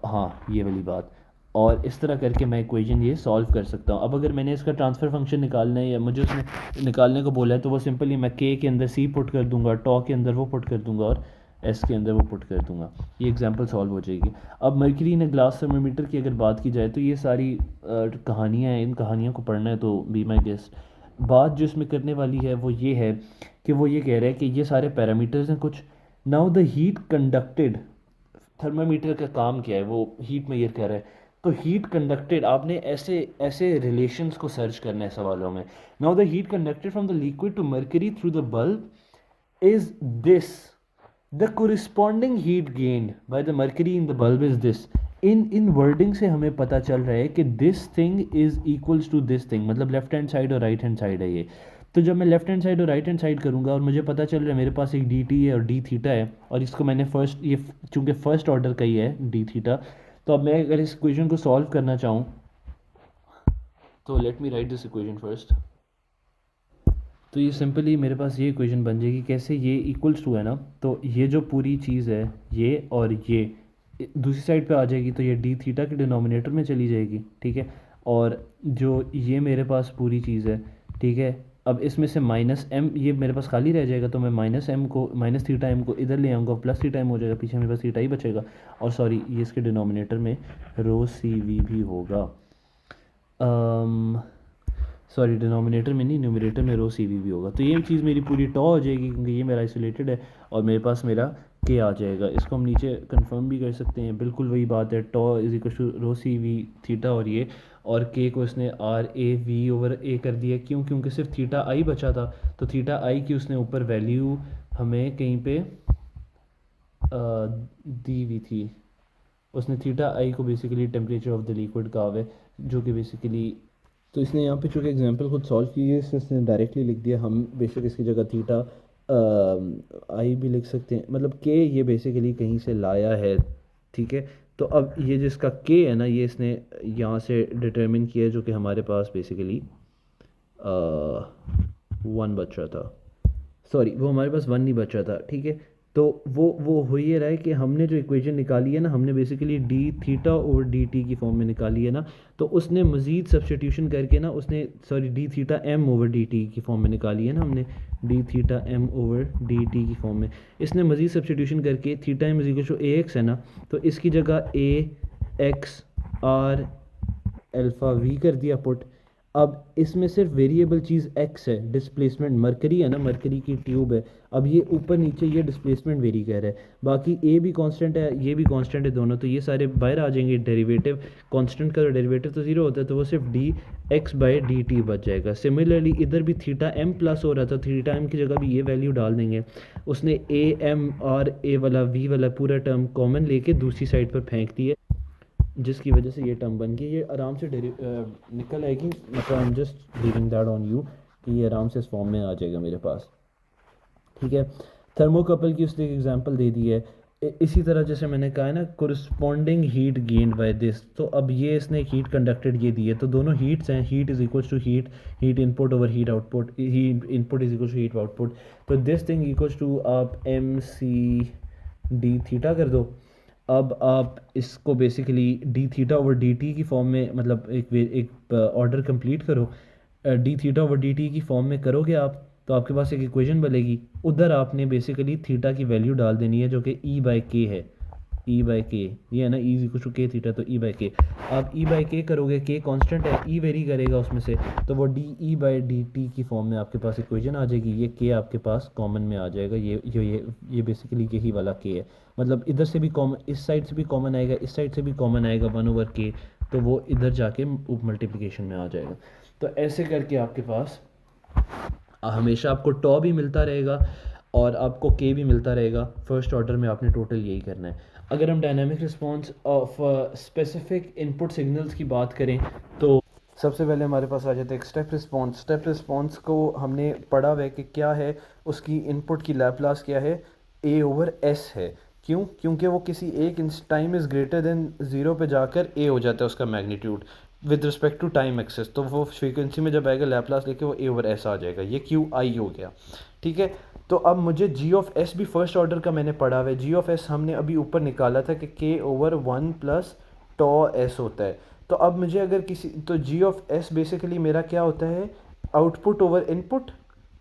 हाँ ये वाली बात, और इस तरह करके मैं इक्वेशन ये सॉल्व कर सकता हूँ। अब अगर मैंने इसका ट्रांसफ़र फंक्शन निकालना है या मुझे उसने निकालने को बोला है, तो वो सिंपली मैं के अंदर सी पुट कर दूंगा, टॉ के अंदर वो पुट कर दूंगा, और एस के अंदर वो पुट कर दूंगा, ये एग्जांपल सॉल्व हो जाएगी। अब मर्क्यूरी इन ग्लास थर्मामीटर की अगर बात की जाए, तो ये सारी कहानियाँ हैं, इन कहानियों को पढ़ना है तो बी माई गेस्ट। बात जो इसमें करने वाली है वो ये है कि वो ये कह रहा है कि ये सारे पैरामीटर्स हैं कुछ। Now the heat conducted, thermometer का काम क्या है, वो हीट मेजर कर रहा है, तो हीट कंडक्टेड आपने ऐसे ऐसे रिलेशंस को सर्च करना है सवालों में। Now the heat conducted from the liquid to mercury through the bulb is this, the corresponding heat gained by the mercury in the bulb is this. In wording से हमें पता चल रहा है कि this thing is equals to this thing, मतलब left hand side और right hand side है ये। तो जब मैं लेफ्ट हैंड साइड और राइट हैंड साइड करूँगा, और मुझे पता चल रहा है मेरे पास एक डी टी है और डी थीटा है, और इसको मैंने फर्स्ट ये चूँकि फर्स्ट ऑर्डर का ही है डी थीटा, तो अब मैं अगर इस इक्वेशन को सॉल्व करना चाहूँ, तो let me right this equation first. तो ये सिंपली मेरे पास ये इक्वेशन बन जाएगी, कैसे, ये इक्वल्स टू है ना, तो ये जो पूरी चीज़ है ये और ये दूसरी साइड पे आ जाएगी, तो ये डी थीटा के डिनोमिनेटर में चली जाएगी, ठीक है। और जो ये मेरे पास पूरी चीज़ है, ठीक है, अब इसमें से माइनस एम ये मेरे पास खाली रह जाएगा, तो मैं माइनस एम को माइनस थीटा एम को इधर ले आऊँगा, प्लस थीटा एम हो जाएगा, पीछे मेरे पास थीटा ही बचेगा, और सॉरी ये इसके डिनोमिनेटर में रो सी वी भी होगा, सॉरी डिनोमिनेटर में नहीं, न्यूमरेटर में रो सी वी भी होगा। तो ये चीज़ मेरी पूरी टॉ हो जाएगी, क्योंकि ये मेरा आइसोलेटेड है, और मेरे पास मेरा के आ जाएगा। इसको हम नीचे कंफर्म भी कर सकते हैं, बिल्कुल वही बात है, tau is equal to rho c v theta, और ये और के को इसने r a v over a कर दिया, क्यों, क्योंकि सिर्फ थीटा आई बचा था, तो थीटा आई की उसने ऊपर वैल्यू हमें कहीं पे दी हुई थी, उसने थीटा आई को basically temperature of the liquid कहा हुआ है, जो कि बेसिकली, तो इसने यहाँ पे चूँकि एग्जांपल खुद सॉल्व की है, इसने डायरेक्टली लिख दिया, हम बेशक इसकी जगह थीटा आई भी लिख सकते हैं, मतलब के ये बेसिकली कहीं से लाया है, ठीक है। तो अब ये जिसका के है ना, ये इसने यहाँ से डिटरमिन किया है, जो कि हमारे पास बेसिकली 1 बच रहा था, सॉरी वो हमारे पास 1 नहीं बच रहा था, ठीक है। तो वो हो ये रहा है कि हमने जो इक्वेशन निकाली है ना, हमने बेसिकली डी थीटा और डी टी की फॉर्म में निकाली है ना, तो उसने मज़ीद सब्स्टिट्यूशन करके ना, उसने sorry d theta m over d t की फॉर्म में निकाली है ना हमने, d theta m over d t की फॉर्म में इसने मज़ीद सब्स्टिट्यूशन करके theta m is equal to a x है ना, तो इसकी जगह a x r alpha v कर दिया पुट। अब इसमें सिर्फ वेरिएबल चीज़ x है, डिस्प्लेसमेंट मरकरी है ना, मरकरी की ट्यूब है, अब ये ऊपर नीचे ये डिस्प्लेसमेंट वेरी कर रहा है, बाकी a भी कांस्टेंट है ये भी कांस्टेंट है दोनों, तो ये सारे बाहर आ जाएंगे, डेरिवेटिव कांस्टेंट का डेरिवेटिव तो ज़ीरो होता है, तो वो सिर्फ D x by D T बच जाएगा। सिमिलरली इधर भी थीटा एम प्लस हो रहा था, थीटा एम की जगह भी ये वैल्यू डाल देंगे, उसने ए एम और ए वाला वी वाला पूरा टर्म कॉमन लेके दूसरी साइड पर फेंक दिया, जिसकी वजह से ये टर्म बन गई, ये आराम से निकल आएगी, मतलब I am just leaving that on you कि ये आराम से इस फॉर्म में आ जाएगा मेरे पास, ठीक है। थर्मोकपल की उसने एक एग्जांपल दे दी है, इसी तरह जैसे मैंने कहा है ना, corresponding heat gained by this, तो अब ये इसने हीट कंडक्टेड ये दी है, तो दोनों हीट्स हैं, heat is equals to heat, heat input over heat output, heat input is equals to heat output, तो दिस थिंग इक्वल्स टू आप एम सी डी थीटा कर दो। अब आप इसको basically d theta over d t की form में, मतलब एक ऑर्डर कंप्लीट करो, d theta over d t की फॉर्म में करोगे आप, तो आपके पास एक इक्वेशन बनेगी, उधर आपने बेसिकली थीटा की वैल्यू डाल देनी है, जो कि ई बाई के है, ई बाई के, ये है ना ई इक्वल टू के थीटा, तो ई बाई के। आप ई बाई के करोगे, के कांस्टेंट है, ई वेरी करेगा उसमें से, तो वो D E by D t की फॉर्म में आपके पास इक्वेशन आ जाएगी। ये के आपके पास कॉमन में आ जाएगा, ये बेसिकली यही वाला के है। मतलब इधर से भी कॉमन, इस साइड से भी कॉमन आएगा, इस साइड से भी कॉमन आएगा 1/k, तो वो इधर जाके मल्टीप्लिकेशन में आ जाएगा। तो ऐसे करके आपके पास हमेशा आपको टॉ भी मिलता रहेगा और आपको के भी मिलता रहेगा। फर्स्ट ऑर्डर में आपने टोटल यही करना है। अगर हम dynamic response of specific input signals की बात करें तो सबसे पहले हमारे पास आ जाता है एक स्टेप रिस्पॉन्स। स्टेप रिस्पॉन्स को हमने पढ़ा हुआ है कि क्या है, उसकी इनपुट की लैप्लास क्या है, a/s है। क्यों? क्योंकि वो किसी एक टाइम इज़ ग्रेटर देन 0 पे जाकर a हो जाता है उसका magnitude with respect to time axis, तो वो फ्रीक्वेंसी में जब आएगा लैप्लास लेके वो a/s आ जाएगा। ये qi हो गया, ठीक है। तो अब मुझे g(s) भी फर्स्ट ऑर्डर का मैंने पढ़ा हुआ है। g(s) हमने अभी ऊपर निकाला था कि k/1 प्लस τs होता है। तो अब मुझे अगर किसी, तो g(s) बेसिकली मेरा क्या होता है, output over input,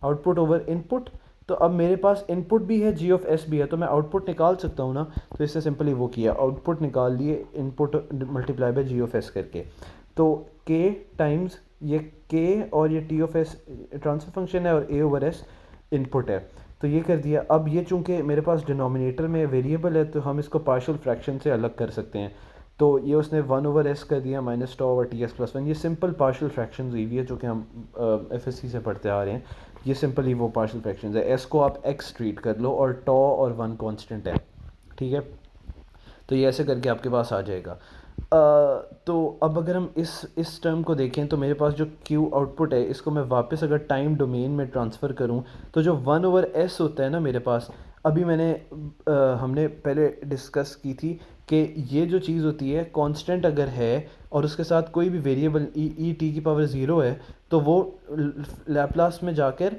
output over input. तो अब मेरे पास इनपुट भी है, g(s) भी है, तो मैं आउटपुट निकाल सकता हूँ ना। तो इससे सिंपली वो किया, आउटपुट निकाल लिए इनपुट मल्टीप्लाई बाय g(s) करके। तो k टाइम्स ये k और ये t(s) ट्रांसफर फंक्शन है और a/s इनपुट है, तो ये कर दिया। अब ये चूंकि मेरे पास डिनोमिनेटर में वेरिएबल है तो हम इसको पार्शियल फ्रैक्शन से अलग कर सकते हैं। तो ये उसने 1/s कर दिया माइनस τ/ts+1। ये सिंपल पार्शियल फ्रैक्शन हुई हुई है जो कि हम FSC से पढ़ते आ रहे हैं। ये सिंपली वो पार्शियल फ्रैक्शन है। एस को आप x ट्रीट कर लो और τ और 1 कांस्टेंट है, ठीक है। तो ये ऐसे करके आपके पास आ जाएगा। तो अब अगर हम इस टर्म को देखें तो मेरे पास जो Q आउटपुट है, इसको मैं वापस अगर टाइम डोमेन में ट्रांसफ़र करूं तो जो 1/s होता है ना मेरे पास, अभी हमने पहले डिस्कस की थी कि ये जो चीज़ होती है कांस्टेंट अगर है और उसके साथ कोई भी वेरिएबल ई टी की पावर 0 है, तो वो लैप्लास में जाकर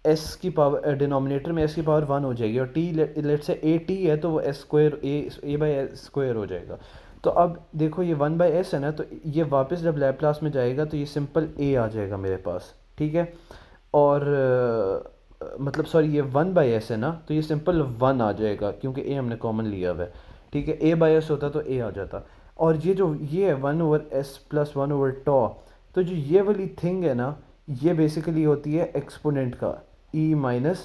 एस की पावर, डिनोमिनेटर में एस की पावर 1 हो जाएगी, और टी लेट से ए टी है तो वो S square A by S square हो जाएगा। तो अब देखो ये 1/s है ना, तो ये वापस जब लैप्लास में जाएगा तो ये सिंपल a आ जाएगा मेरे पास, ठीक है। और मतलब सॉरी ये 1/s है ना, तो ये सिंपल 1 आ जाएगा क्योंकि a हमने कॉमन लिया हुआ है, ठीक है। a/s होता तो a आ जाता। और ये है 1/s प्लस 1/τ, तो जो ये वाली थिंग है ना, ये बेसिकली होती है एक्सपोनेंट का e-1/τ,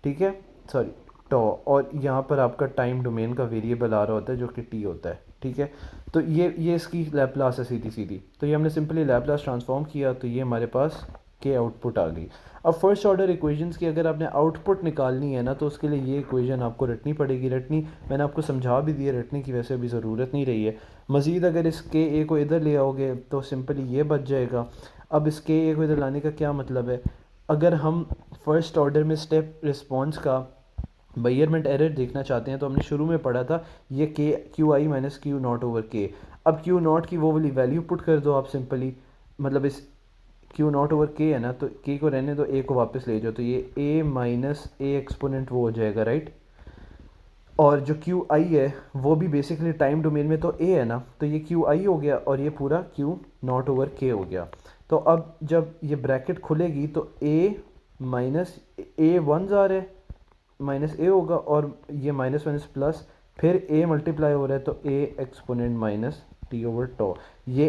ठीक है, सॉरी टॉ। और यहाँ पर आपका टाइम डोमेन का वेरिएबल आ रहा होता है जो कि टी होता है, ठीक है। तो ये इसकी लैप्लास है सीधी सीधी। तो ये हमने सिंपली लैप्लास ट्रांसफॉर्म किया तो ये हमारे पास के आउटपुट आ गई। अब फर्स्ट ऑर्डर इक्वेशंस की अगर आपने आउटपुट निकालनी है ना, तो उसके लिए ये इक्वेशन आपको रटनी पड़ेगी। मैंने आपको समझा भी दिया, रटने की वैसे अभी ज़रूरत नहीं रही है। मज़ीद अगर इस के ए को इधर ले आओगे तो सिंपली ये बच जाएगा। अब इस के ए को इधर लाने का क्या मतलब है, अगर हम फर्स्ट ऑर्डर में स्टेप रिस्पॉन्स का बेयरमेंट एरर देखना चाहते हैं तो हमने शुरू में पढ़ा था ये के QI माइनस Q0/K। अब Q0 की वो वाली वैल्यू पुट कर दो आप सिंपली, मतलब इस Q0/K है ना, तो K को रहने दो, A को वापस ले जाओ, तो ये A माइनस A एक्सपोनेंट वो हो जाएगा, राइट। और जो QI है वो भी बेसिकली टाइम डोमेन में तो A है ना, तो ये QI हो गया और ये पूरा Q0/K हो गया। तो अब जब ये ब्रैकेट खुलेगी तो A माइनस A 1 आ रहा है, माइनस ए होगा, और ये माइनस माइनस प्लस, फिर ए मल्टीप्लाई हो रहा है तो ए एक्सपोनेंट माइनस t/τ। ये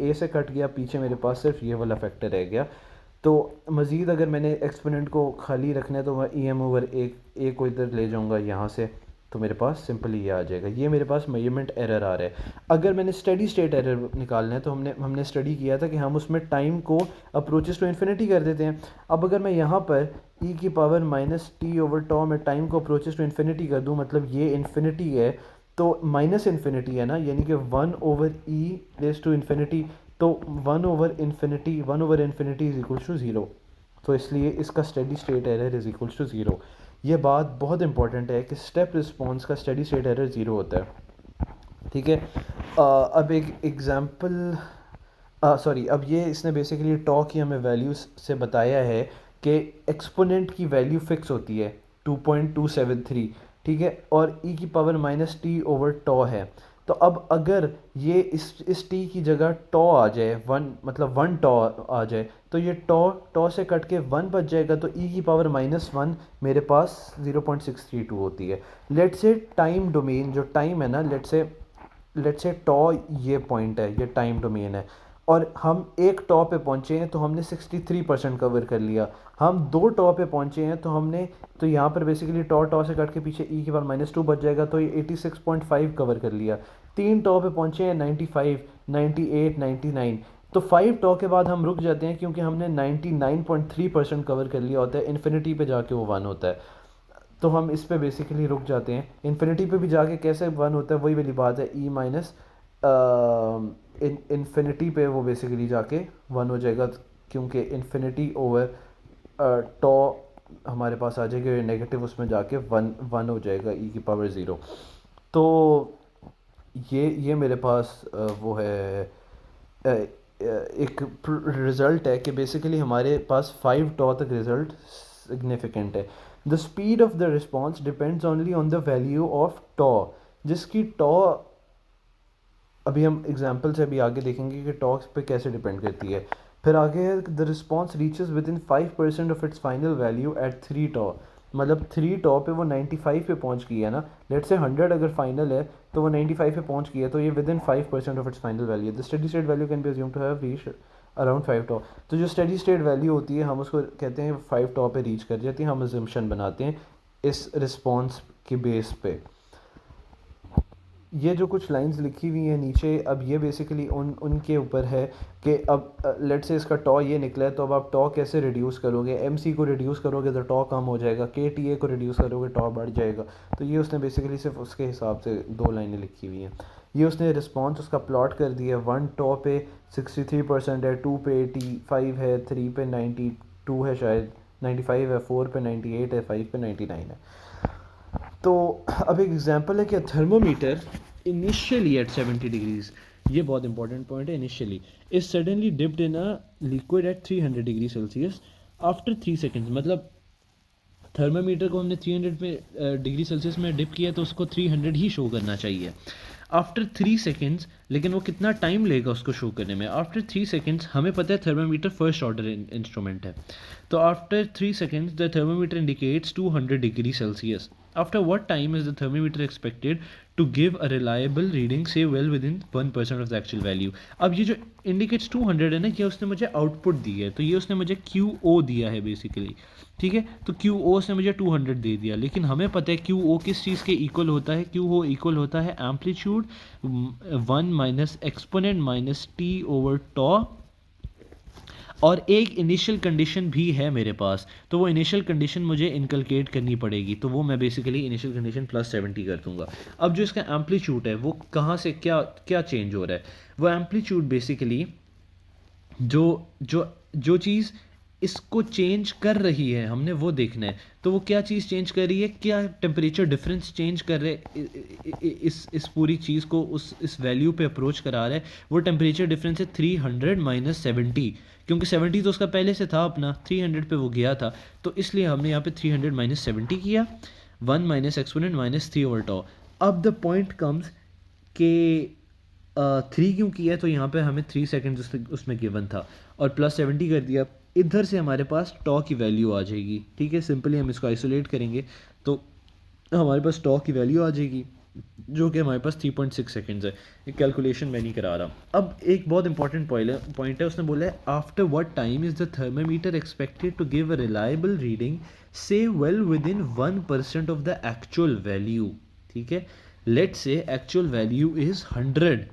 ए से कट गया, पीछे मेरे पास सिर्फ ये वाला फैक्टर रह गया। तो मज़ीद अगर मैंने एक्सपोनेंट को खाली रखना है तो मैं e m/a को इधर ले जाऊंगा यहाँ से, तो मेरे पास सिंपली ये आ जाएगा। ये मेरे पास मेजरमेंट एरर आ रहा है। अगर मैंने स्टडी स्टेट एरर निकालना है तो हमने स्टडी किया था कि हम उसमें टाइम को अप्रोचेस टू इन्फिनिटी कर देते हैं। अब अगर मैं यहाँ पर e की पावर माइनस t/τ में टाइम को अप्रोचेस टू इन्फिनिटी कर दूँ, मतलब ये इन्फिनिटी है तो माइनस इन्फिनिटी है ना, यानी कि 1/e⁻⁻⁰, तो 1/∞ इज इक्वल टू 0। तो इसलिए इसका steady state error is equal to 0। ये बात बहुत इंपॉर्टेंट है कि स्टेप रिस्पॉन्स का स्टेडी स्टेट एरर 0 होता है, ठीक है। अब एक एग्जांपल, सॉरी, अब ये इसने बेसिकली टॉ की हमें वैल्यूज से बताया है कि एक्सपोनेंट की वैल्यू फिक्स होती है 2.273, ठीक है, और e की पावर माइनस t/τ है। तो अब अगर ये इस टी की जगह टॉ आ जाए, वन मतलब वन टॉ आ जाए, तो ये टॉ टॉ से कट के वन बच जाएगा, तो ई की पावर -1 मेरे पास 0.632 होती है। लेट से टाइम डोमेन जो टाइम है ना, लेट से टॉ ये पॉइंट है, ये टाइम डोमेन है, और हम एक टॉ पे पहुंचे हैं तो हमने 63% कवर कर लिया। हम दो टॉ पे पहुंचे हैं तो हमने, तो यहाँ पर बेसिकली टॉ टॉ से कट के पीछे ई की पावर -2 बच जाएगा, तो ये 86.5 कवर कर लिया। तीन टॉ पे पहुंचे हैं 95, 98, 99, तो 5 टॉ के बाद हम रुक जाते हैं क्योंकि हमने 99.3% कवर कर लिया होता है। इन्फिनिटी पे जाके वो 1 होता है, तो हम इस पे बेसिकली रुक जाते हैं। इन्फिनिटी पे भी जाके कैसे 1 होता है, वही वाली बात है, ई माइनस इन्फिनिटी पे वो बेसिकली जाके 1 हो जाएगा, क्योंकि इन्फिनिटी ओवर टॉ हमारे पास आ जाएगा, नेगेटिव उसमें जाके 1 हो जाएगा ई की पावर 0। तो ये मेरे पास वो है एक रिज़ल्ट है कि बेसिकली हमारे पास 5 टॉ तक रिज़ल्ट सिग्निफिकेंट है। The speed of the response depends only on the value of tau, जिसकी टॉ अभी हम एग्जांपल से अभी आगे देखेंगे कि टॉ पे कैसे डिपेंड करती है। फिर आगे है the response reaches within 5% of its final value at 3 tau, मतलब 3 टॉ पे वो 95 पे पहुंच गई है ना, लेट से 100 अगर फाइनल है तो वो 95 पे पहुंच गई है, तो ये within 5% of its final value. The steady state value can be assume to have reach around 5 tau. तो जो स्टेडी स्टेट वैल्यू होती है हम उसको कहते हैं 5 टॉ पे रीच कर जाती है, हम अजम्पशन बनाते हैं इस रिस्पॉन्स के बेस पे। ये जो कुछ लाइंस लिखी हुई हैं नीचे, अब ये बेसिकली उनके ऊपर है कि अब लेट से इसका टॉ ये निकला है, तो अब आप टॉ कैसे रिड्यूस करोगे, एम सी को रिड्यूस करोगे तो टॉ कम हो जाएगा, के टी ए को रिड्यूस करोगे टॉ बढ़ जाएगा। तो ये उसने बेसिकली सिर्फ उसके हिसाब से दो लाइनें लिखी हुई हैं। ये उसने रिस्पॉन्स उसका प्लॉट कर दिया, 1 टॉ पे 63% है, 2 पे 85 है, 3 पे 92 है, शायद 95 है, 4 पे 98 है, 5 पे 99 है। तो अब एक एग्जांपल है कि थर्मोमीटर इनिशियली एट 70 डिग्रीज, ये बहुत इंपॉर्टेंट पॉइंट है, initially is suddenly dipped in a liquid at 300 degree Celsius after 3 seconds. मतलब थर्मामीटर को हमने 300 में डिग्री सेल्सियस में डिप किया तो उसको 300 ही शो करना चाहिए आफ्टर 3 सेकेंड्स। लेकिन वो कितना टाइम लेगा उसको शो करने में? आफ्टर 3 सेकेंड्स हमें पता है थर्मामीटर फर्स्ट ऑर्डर इंस्ट्रूमेंट है, तो after 3 seconds the thermometer indicates 200 degree Celsius. After what time is the thermometer expected to give a reliable reading से well within 1% of the actual value. अब ये जो indicates 200 है ना, ये उसने मुझे आउटपुट दी है, तो ये उसने मुझे QO दिया है बेसिकली, ठीक है। तो QO से मुझे 200 दे दिया, लेकिन हमें पता है QO किस चीज़ के इक्वल होता है? QO इक्वल होता है amplitude 1 minus exponent minus T over tau, और एक इनिशियल कंडीशन भी है मेरे पास, तो वो इनिशियल कंडीशन मुझे इनकलकेट करनी पड़ेगी, तो वो मैं बेसिकली इनिशियल कंडीशन +70 कर दूंगा। अब जो इसका एम्पलीट्यूड है वो कहाँ से क्या क्या चेंज हो रहा है? वो एम्पलीट्यूड बेसिकली जो जो जो चीज़ इसको चेंज कर रही है हमने वो देखना है, तो वो क्या चीज़ चेंज कर रही है, क्या टेम्परेचर डिफरेंस चेंज कर रहे इस पूरी चीज़ को इस वैल्यू पे अप्रोच करा रहा है। वो टेम्परेचर डिफरेंस है 300 माइनस 70, क्योंकि 70 तो उसका पहले से था अपना, 300 पे वो गया था, तो इसलिए हमने यहाँ पे 300 माइनस 70 किया, 1 माइनस एक्सपोनेंट माइनस 3 ओवर टॉ। अब द पॉइंट कम्स के 3 क्यों किया है, तो यहाँ पे हमें 3 सेकेंड उसमें गिवन था और +70 कर दिया, इधर से हमारे पास टॉ की वैल्यू आ जाएगी, ठीक है। सिंपली हम इसको आइसोलेट करेंगे तो हमारे पास टॉ की वैल्यू आ जाएगी जो कि हमारे पास 3.6 सेकेंड्स है। ये कैलकुलेशन मैं नहीं करा रहा। अब एक बहुत इंपॉर्टेंट पॉइंट है, उसने बोला है after what time is the thermometer expected to give a reliable reading से well within 1% of the actual value, ठीक है। लेट से एक्चुअल वैल्यू इज 100,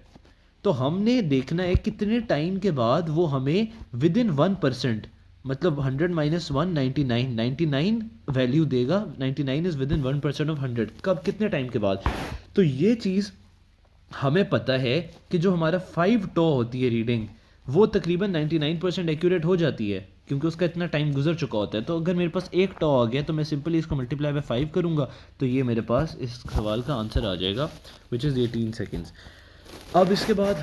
तो हमने देखना है कितने टाइम के बाद वो हमें विद इन 1%, मतलब 100 माइनस 1 99 वैल्यू देगा। 99 इज विद इन 1% ऑफ 100, कब, कितने टाइम के बाद? तो ये चीज़ हमें पता है कि जो हमारा 5 टॉ होती है रीडिंग, वो तकरीबन 99% एक्यूरेट हो जाती है, क्योंकि उसका इतना टाइम गुजर चुका होता है। तो अगर मेरे पास एक टॉ आ गया तो मैं सिंपली इसको मल्टीप्लाई बाय 5 करूँगा, तो ये मेरे पास इस सवाल का आंसर आ जाएगा, विच इज़ 18 सेकेंड्स। अब इसके बाद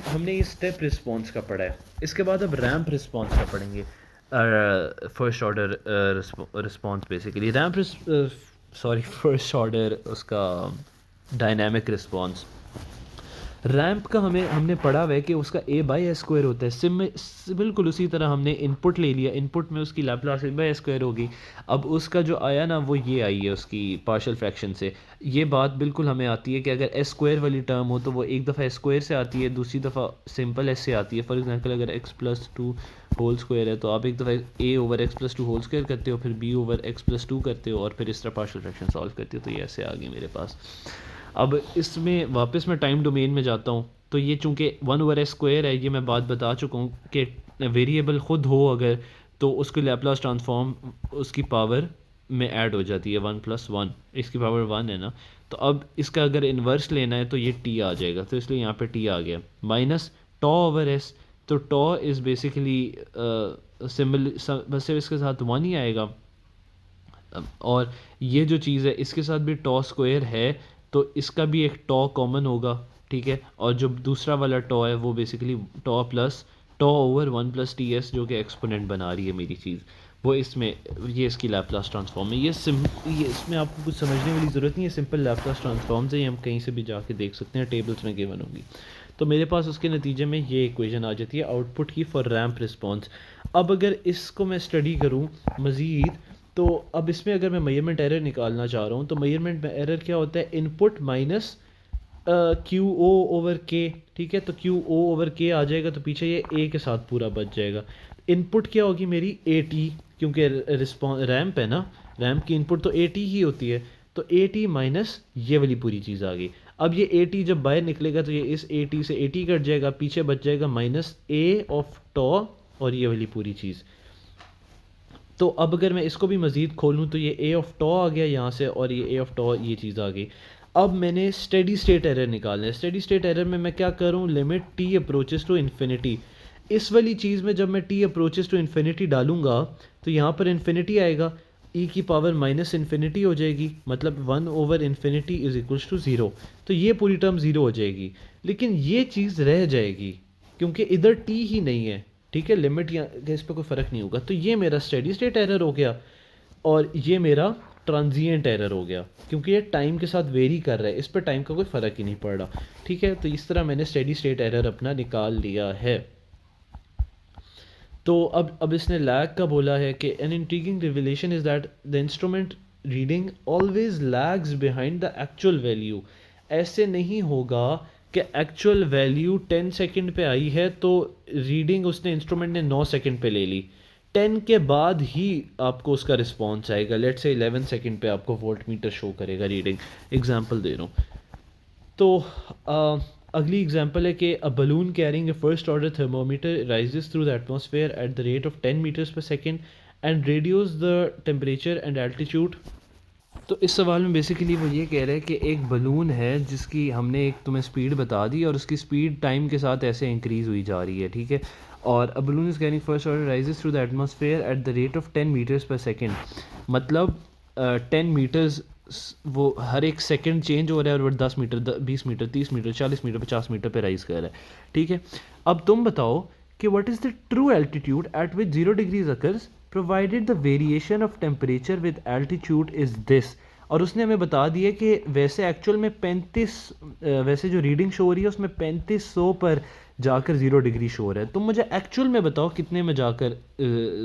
हमने ये स्टेप रिस्पॉन्स का पढ़ा है, इसके बाद अब रैंप रिस्पॉन्स का पढ़ेंगे। First order response basically ramp first order उसका डायनामिक रिस्पॉन्स। रैंप का हमने पढ़ा हुआ है कि उसका a बाई एस स्क्वायर होता है। बिल्कुल उसी तरह हमने इनपुट ले लिया, इनपुट में उसकी Laplace a by S square होगी। अब उसका जो आया ना वो ये आई है उसकी पार्शियल फ्रैक्शन से। ये बात बिल्कुल हमें आती है कि अगर एस स्क्वायर वाली टर्म हो तो वो एक दफ़ा एस स्क्वायर से आती है, दूसरी दफ़ा सिंपल एस से आती है। फॉर एग्जांपल अगर x plus two whole square है तो आप एक दफ़ा a over x plus two whole square करते हो, फिर b over x plus two करते हो और फिर इस तरह पार्शियल फ्रैक्शन सॉल्व करते हो। तो ये ऐसे आ गई मेरे पास। अब इसमें वापस मैं टाइम डोमेन में जाता हूँ, तो ये चूँकि 1/s² है, ये मैं बात बता चुका हूँ कि वेरिएबल ख़ुद हो अगर तो उसके लैप्लास ट्रांसफॉर्म उसकी पावर में ऐड हो जाती है 1+1, इसकी पावर 1 है ना। तो अब इसका अगर इन्वर्स लेना है तो ये t आ जाएगा, तो इसलिए यहाँ पे t आ गया माइनस τ/s। तो τ इज़ बेसिकली सिंबल बस सिर्फ इसके साथ 1 ही आएगा, और ये जो चीज़ है इसके साथ भी टॉ स्क्वायर है तो इसका भी एक टॉ कॉमन होगा, ठीक है। और जो दूसरा वाला टॉ है वो बेसिकली टॉ प्लस टॉ ओवर 1+ts जो कि एक्सपोनेंट बना रही है मेरी चीज़, वो इसमें ये इसकी लैप्लास ट्रांसफॉर्म है। ये इसमें आपको कुछ समझने वाली ज़रूरत नहीं है, सिंपल लैप्लास ट्रांसफॉर्म से ही हम कहीं से भी जाके देख सकते हैं, टेबल्स में गिवन होगी। तो मेरे पास उसके नतीजे में ये इक्वेशन आ जाती है आउटपुट की फॉर रैंप रिस्पॉन्स। अब अगर इसको मैं स्टडी करूँ मज़ीद तो अब इसमें अगर मैं मेजरमेंट एरर निकालना चाह रहा हूँ तो मेजरमेंट एरर क्या होता है, input minus q o over k, ठीक है। तो क्यू ओ ओवर के आ जाएगा तो पीछे ये ए के साथ पूरा बच जाएगा। इनपुट क्या होगी मेरी ए टी, क्योंकि रिस्पॉन्स रैम्प है ना, रैम्प की इनपुट तो ए टी ही होती है, तो ए टी माइनस ये वाली पूरी चीज़ आ गई। अब ये ए टी जब बाहर निकलेगा तो ये इस ए टी से ए टी कट जाएगा, पीछे बच जाएगा माइनस ए ऑफ टॉ और ये वाली पूरी चीज़। तो अब अगर मैं इसको भी मज़ीद खोलूँ तो ये ए ऑफ टॉ आ गया यहाँ से और ये ए ऑफ टॉ ये चीज़ आ गई। अब मैंने स्टेडी स्टेट एरर निकालना है। स्टेडी स्टेट एरर में मैं क्या करूँ, limit t approaches to infinity. इस वाली चीज़ में जब मैं टी अप्रोचेस टू इन्फिनिटी डालूँगा तो यहाँ पर इन्फिनिटी आएगा, ई की पावर माइनस इन्फिनिटी हो जाएगी, मतलब 1/∞ इज़ इक्वल्स टू 0। तो ये पूरी टर्म 0 हो जाएगी, लेकिन ये चीज़ रह जाएगी क्योंकि इधर टी ही नहीं है, ठीक है। लिमिट या इस पर कोई फ़र्क नहीं होगा। तो ये मेरा स्टेडी स्टेट एरर हो गया और ये मेरा ट्रांजिएंट एरर हो गया, क्योंकि ये टाइम के साथ वेरी कर रहा है, इस पर टाइम का कोई फ़र्क ही नहीं पड़ रहा, ठीक है। तो इस तरह मैंने स्टेडी स्टेट एरर अपना निकाल लिया है। तो अब इसने लैग का बोला है कि an intriguing revelation is that the instrument reading always lags behind the actual value. ऐसे नहीं होगा कि एक्चुअल वैल्यू 10 सेकंड पे आई है तो रीडिंग उसने इंस्ट्रूमेंट ने 9 सेकंड पे ले ली, 10 के बाद ही आपको उसका रिस्पॉन्स आएगा। लेट्स से 11 सेकंड पे आपको वोल्ट मीटर शो करेगा रीडिंग, एग्जांपल दे रहा हूँ। तो अगली एग्जांपल है कि a balloon carrying a first order thermometer rises through the atmosphere at the rate of 10 metres per second and radios the temperature and altitude. तो इस सवाल में बेसिकली वो ये कह रहे हैं कि एक बलून है जिसकी हमने एक तुम्हें स्पीड बता दी और उसकी स्पीड टाइम के साथ ऐसे इंक्रीज़ हुई जा रही है, ठीक है। और a balloon is carrying first order rises through the atmosphere at the rate of 10 metres per second, मतलब 10 मीटर्स वो हर एक सेकंड चेंज हो रहा है और वो 10 meter 20 meter 30 meter 40 meter 50 meter पे राइज़ कर रहा है, ठीक है। अब तुम बताओ कि what is the true altitude at which 0 degrees occurs provided the variation of temperature with altitude is this. और उसने हमें बता दिया कि वैसे एक्चुअल में 35 वैसे जो रीडिंग शो हो रही है उसमें 3500 पर जाकर 0 डिग्री शो हो रहा है। तुम मुझे एक्चुअल में बताओ कितने में जाकर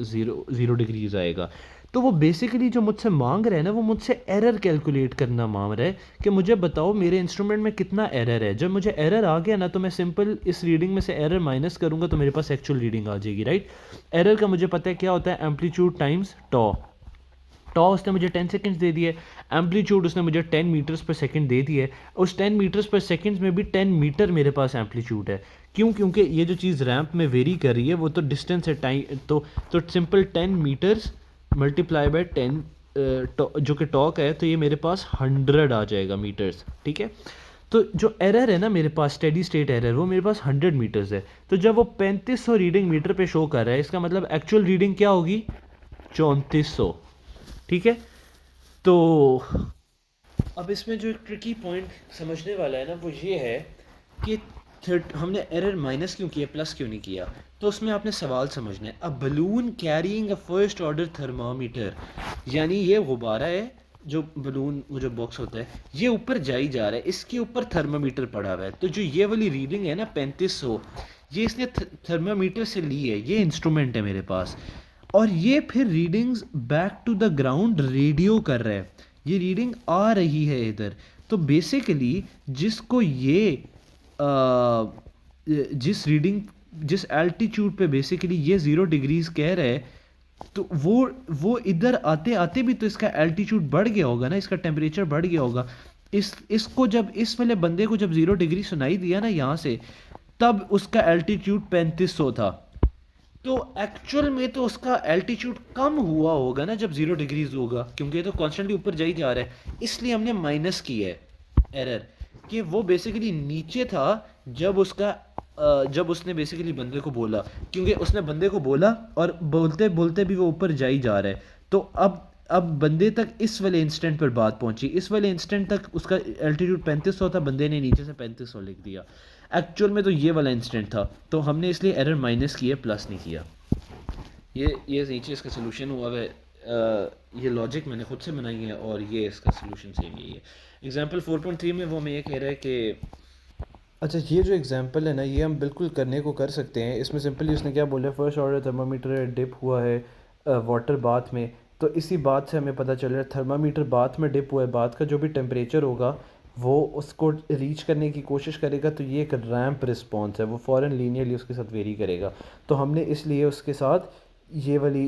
0 डिग्रीज आएगा। तो वो बेसिकली जो मुझसे मांग रहा है ना, वो मुझसे एरर कैलकुलेट करना मांग रहा है कि मुझे बताओ मेरे इंस्ट्रूमेंट में कितना एरर है। जब मुझे एरर आ गया ना तो मैं सिंपल इस रीडिंग में से एरर माइनस करूँगा तो मेरे पास एक्चुअल रीडिंग आ जाएगी, राइट। एरर का मुझे पता है क्या होता है, एम्पलीट्यूड टाइम्स टॉ। टॉ उसने मुझे 10 सेकंड्स दे दिए, एम्पलीट्यूड उसने मुझे 10 मीटर्स पर सेकंड दे दिए। उस 10 मीटर्स पर सेकंड्स में भी 10 मीटर मेरे पास एम्पलीट्यूड है। क्यों? क्योंकि ये जो चीज़ रैंप में वेरी कर रही है वो तो डिस्टेंस है टाइम, तो सिंपल 10 मीटर्स मल्टीप्लाई बाय 10 जो कि टॉक है, तो ये मेरे पास 100 आ जाएगा मीटर्स, ठीक है। तो जो एरर है ना मेरे पास स्टेडी स्टेट एरर, वो मेरे पास 100 मीटर्स है। तो जब वो 3500 रीडिंग मीटर पे शो कर रहा है, इसका मतलब एक्चुअल रीडिंग क्या होगी, 3400, ठीक है। तो अब इसमें जो एक ट्रिकी पॉइंट समझने वाला है ना वो ये है कि हमने एरर माइनस क्यों किया, प्लस क्यों नहीं किया। तो उसमें आपने सवाल समझना है। अ balloon carrying a first order thermometer, यानी ये गुब्बारा है जो बलून वो जो बॉक्स होता है ये ऊपर जा ही जा रहा है, इसके ऊपर थर्मामीटर पड़ा हुआ है, तो जो ये वाली रीडिंग है ना 3500, ये इसने थर्मामीटर से ली है, ये इंस्ट्रूमेंट है मेरे पास, और ये फिर readings back to the ground radio कर रहा है, ये रीडिंग आ रही है इधर। तो बेसिकली जिसको ये जिस रीडिंग जिस एल्टीट्यूड पे बेसिकली ये 0 डिग्रीज कह रहा है, तो वो इधर आते आते भी तो इसका एल्टीट्यूड बढ़ गया होगा ना, इसका टेम्परेचर बढ़ गया होगा। इसको जब इस वाले बंदे को जब 0 डिग्री सुनाई दिया ना यहाँ से, तब उसका एल्टीट्यूड 3500 था, तो एक्चुअल में तो उसका एल्टीट्यूड कम हुआ होगा ना जब 0 डिग्रीज होगा, क्योंकि ये तो कॉन्स्टेंटली ऊपर जा ही जा रहा है, इसलिए हमने माइनस की है एरर, कि वो बेसिकली नीचे था जब उसका जब उसने बेसिकली बंदे को बोला, क्योंकि उसने बंदे को बोला और बोलते बोलते भी वो ऊपर जा ही जा रहा है, तो अब बंदे तक इस वाले इंस्टेंट पर बात पहुंची, इस वाले इंस्टेंट तक उसका एल्टीट्यूड 3500 था, बंदे ने नीचे से 3500 लिख दिया, एक्चुअल में तो ये वाला इंस्टेंट था, तो हमने इसलिए एरर माइनस किया, प्लस नहीं किया। ये नीचे इसका सोल्यूशन हुआ है, ये लॉजिक मैंने खुद से बनाई है और ये इसका सोल्यूशन सेम यही है। एग्जांपल 4.3 में वो हमें ये कह रहा है कि अच्छा, ये जो एग्जांपल है ना, ये हम बिल्कुल करने को कर सकते हैं। इसमें सिंपली उसने क्या बोला, फर्स्ट ऑर्डर थर्मामीटर डिप हुआ है वाटर बाथ में, तो इसी बात से हमें पता चल रहा है थर्मामीटर बाथ में डिप हुआ है, बाथ का जो भी टेम्परेचर होगा वो उसको रीच करने की कोशिश करेगा, तो ये एक रैंप रिस्पॉन्स है, वो फ़ौरन लीनियरली उसके साथ वेरी करेगा। तो हमने इसलिए उसके साथ ये वाली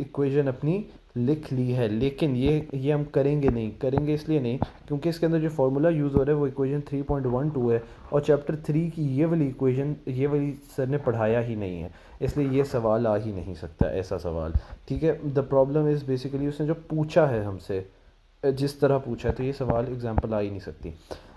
इक्वेशन अपनी लिख ली है, लेकिन ये हम करेंगे इसलिए नहीं क्योंकि इसके अंदर जो फार्मूला यूज़ हो रहा है वो इक्वेशन 3.12 है, और चैप्टर 3 की ये वाली इक्वेशन ये वाली सर ने पढ़ाया ही नहीं है, इसलिए ये सवाल आ ही नहीं सकता, ऐसा सवाल। ठीक है, द प्रॉब्लम इज़ बेसिकली उसने जो पूछा है हमसे, जिस तरह पूछा है, तो ये सवाल एग्जांपल आ ही नहीं सकती।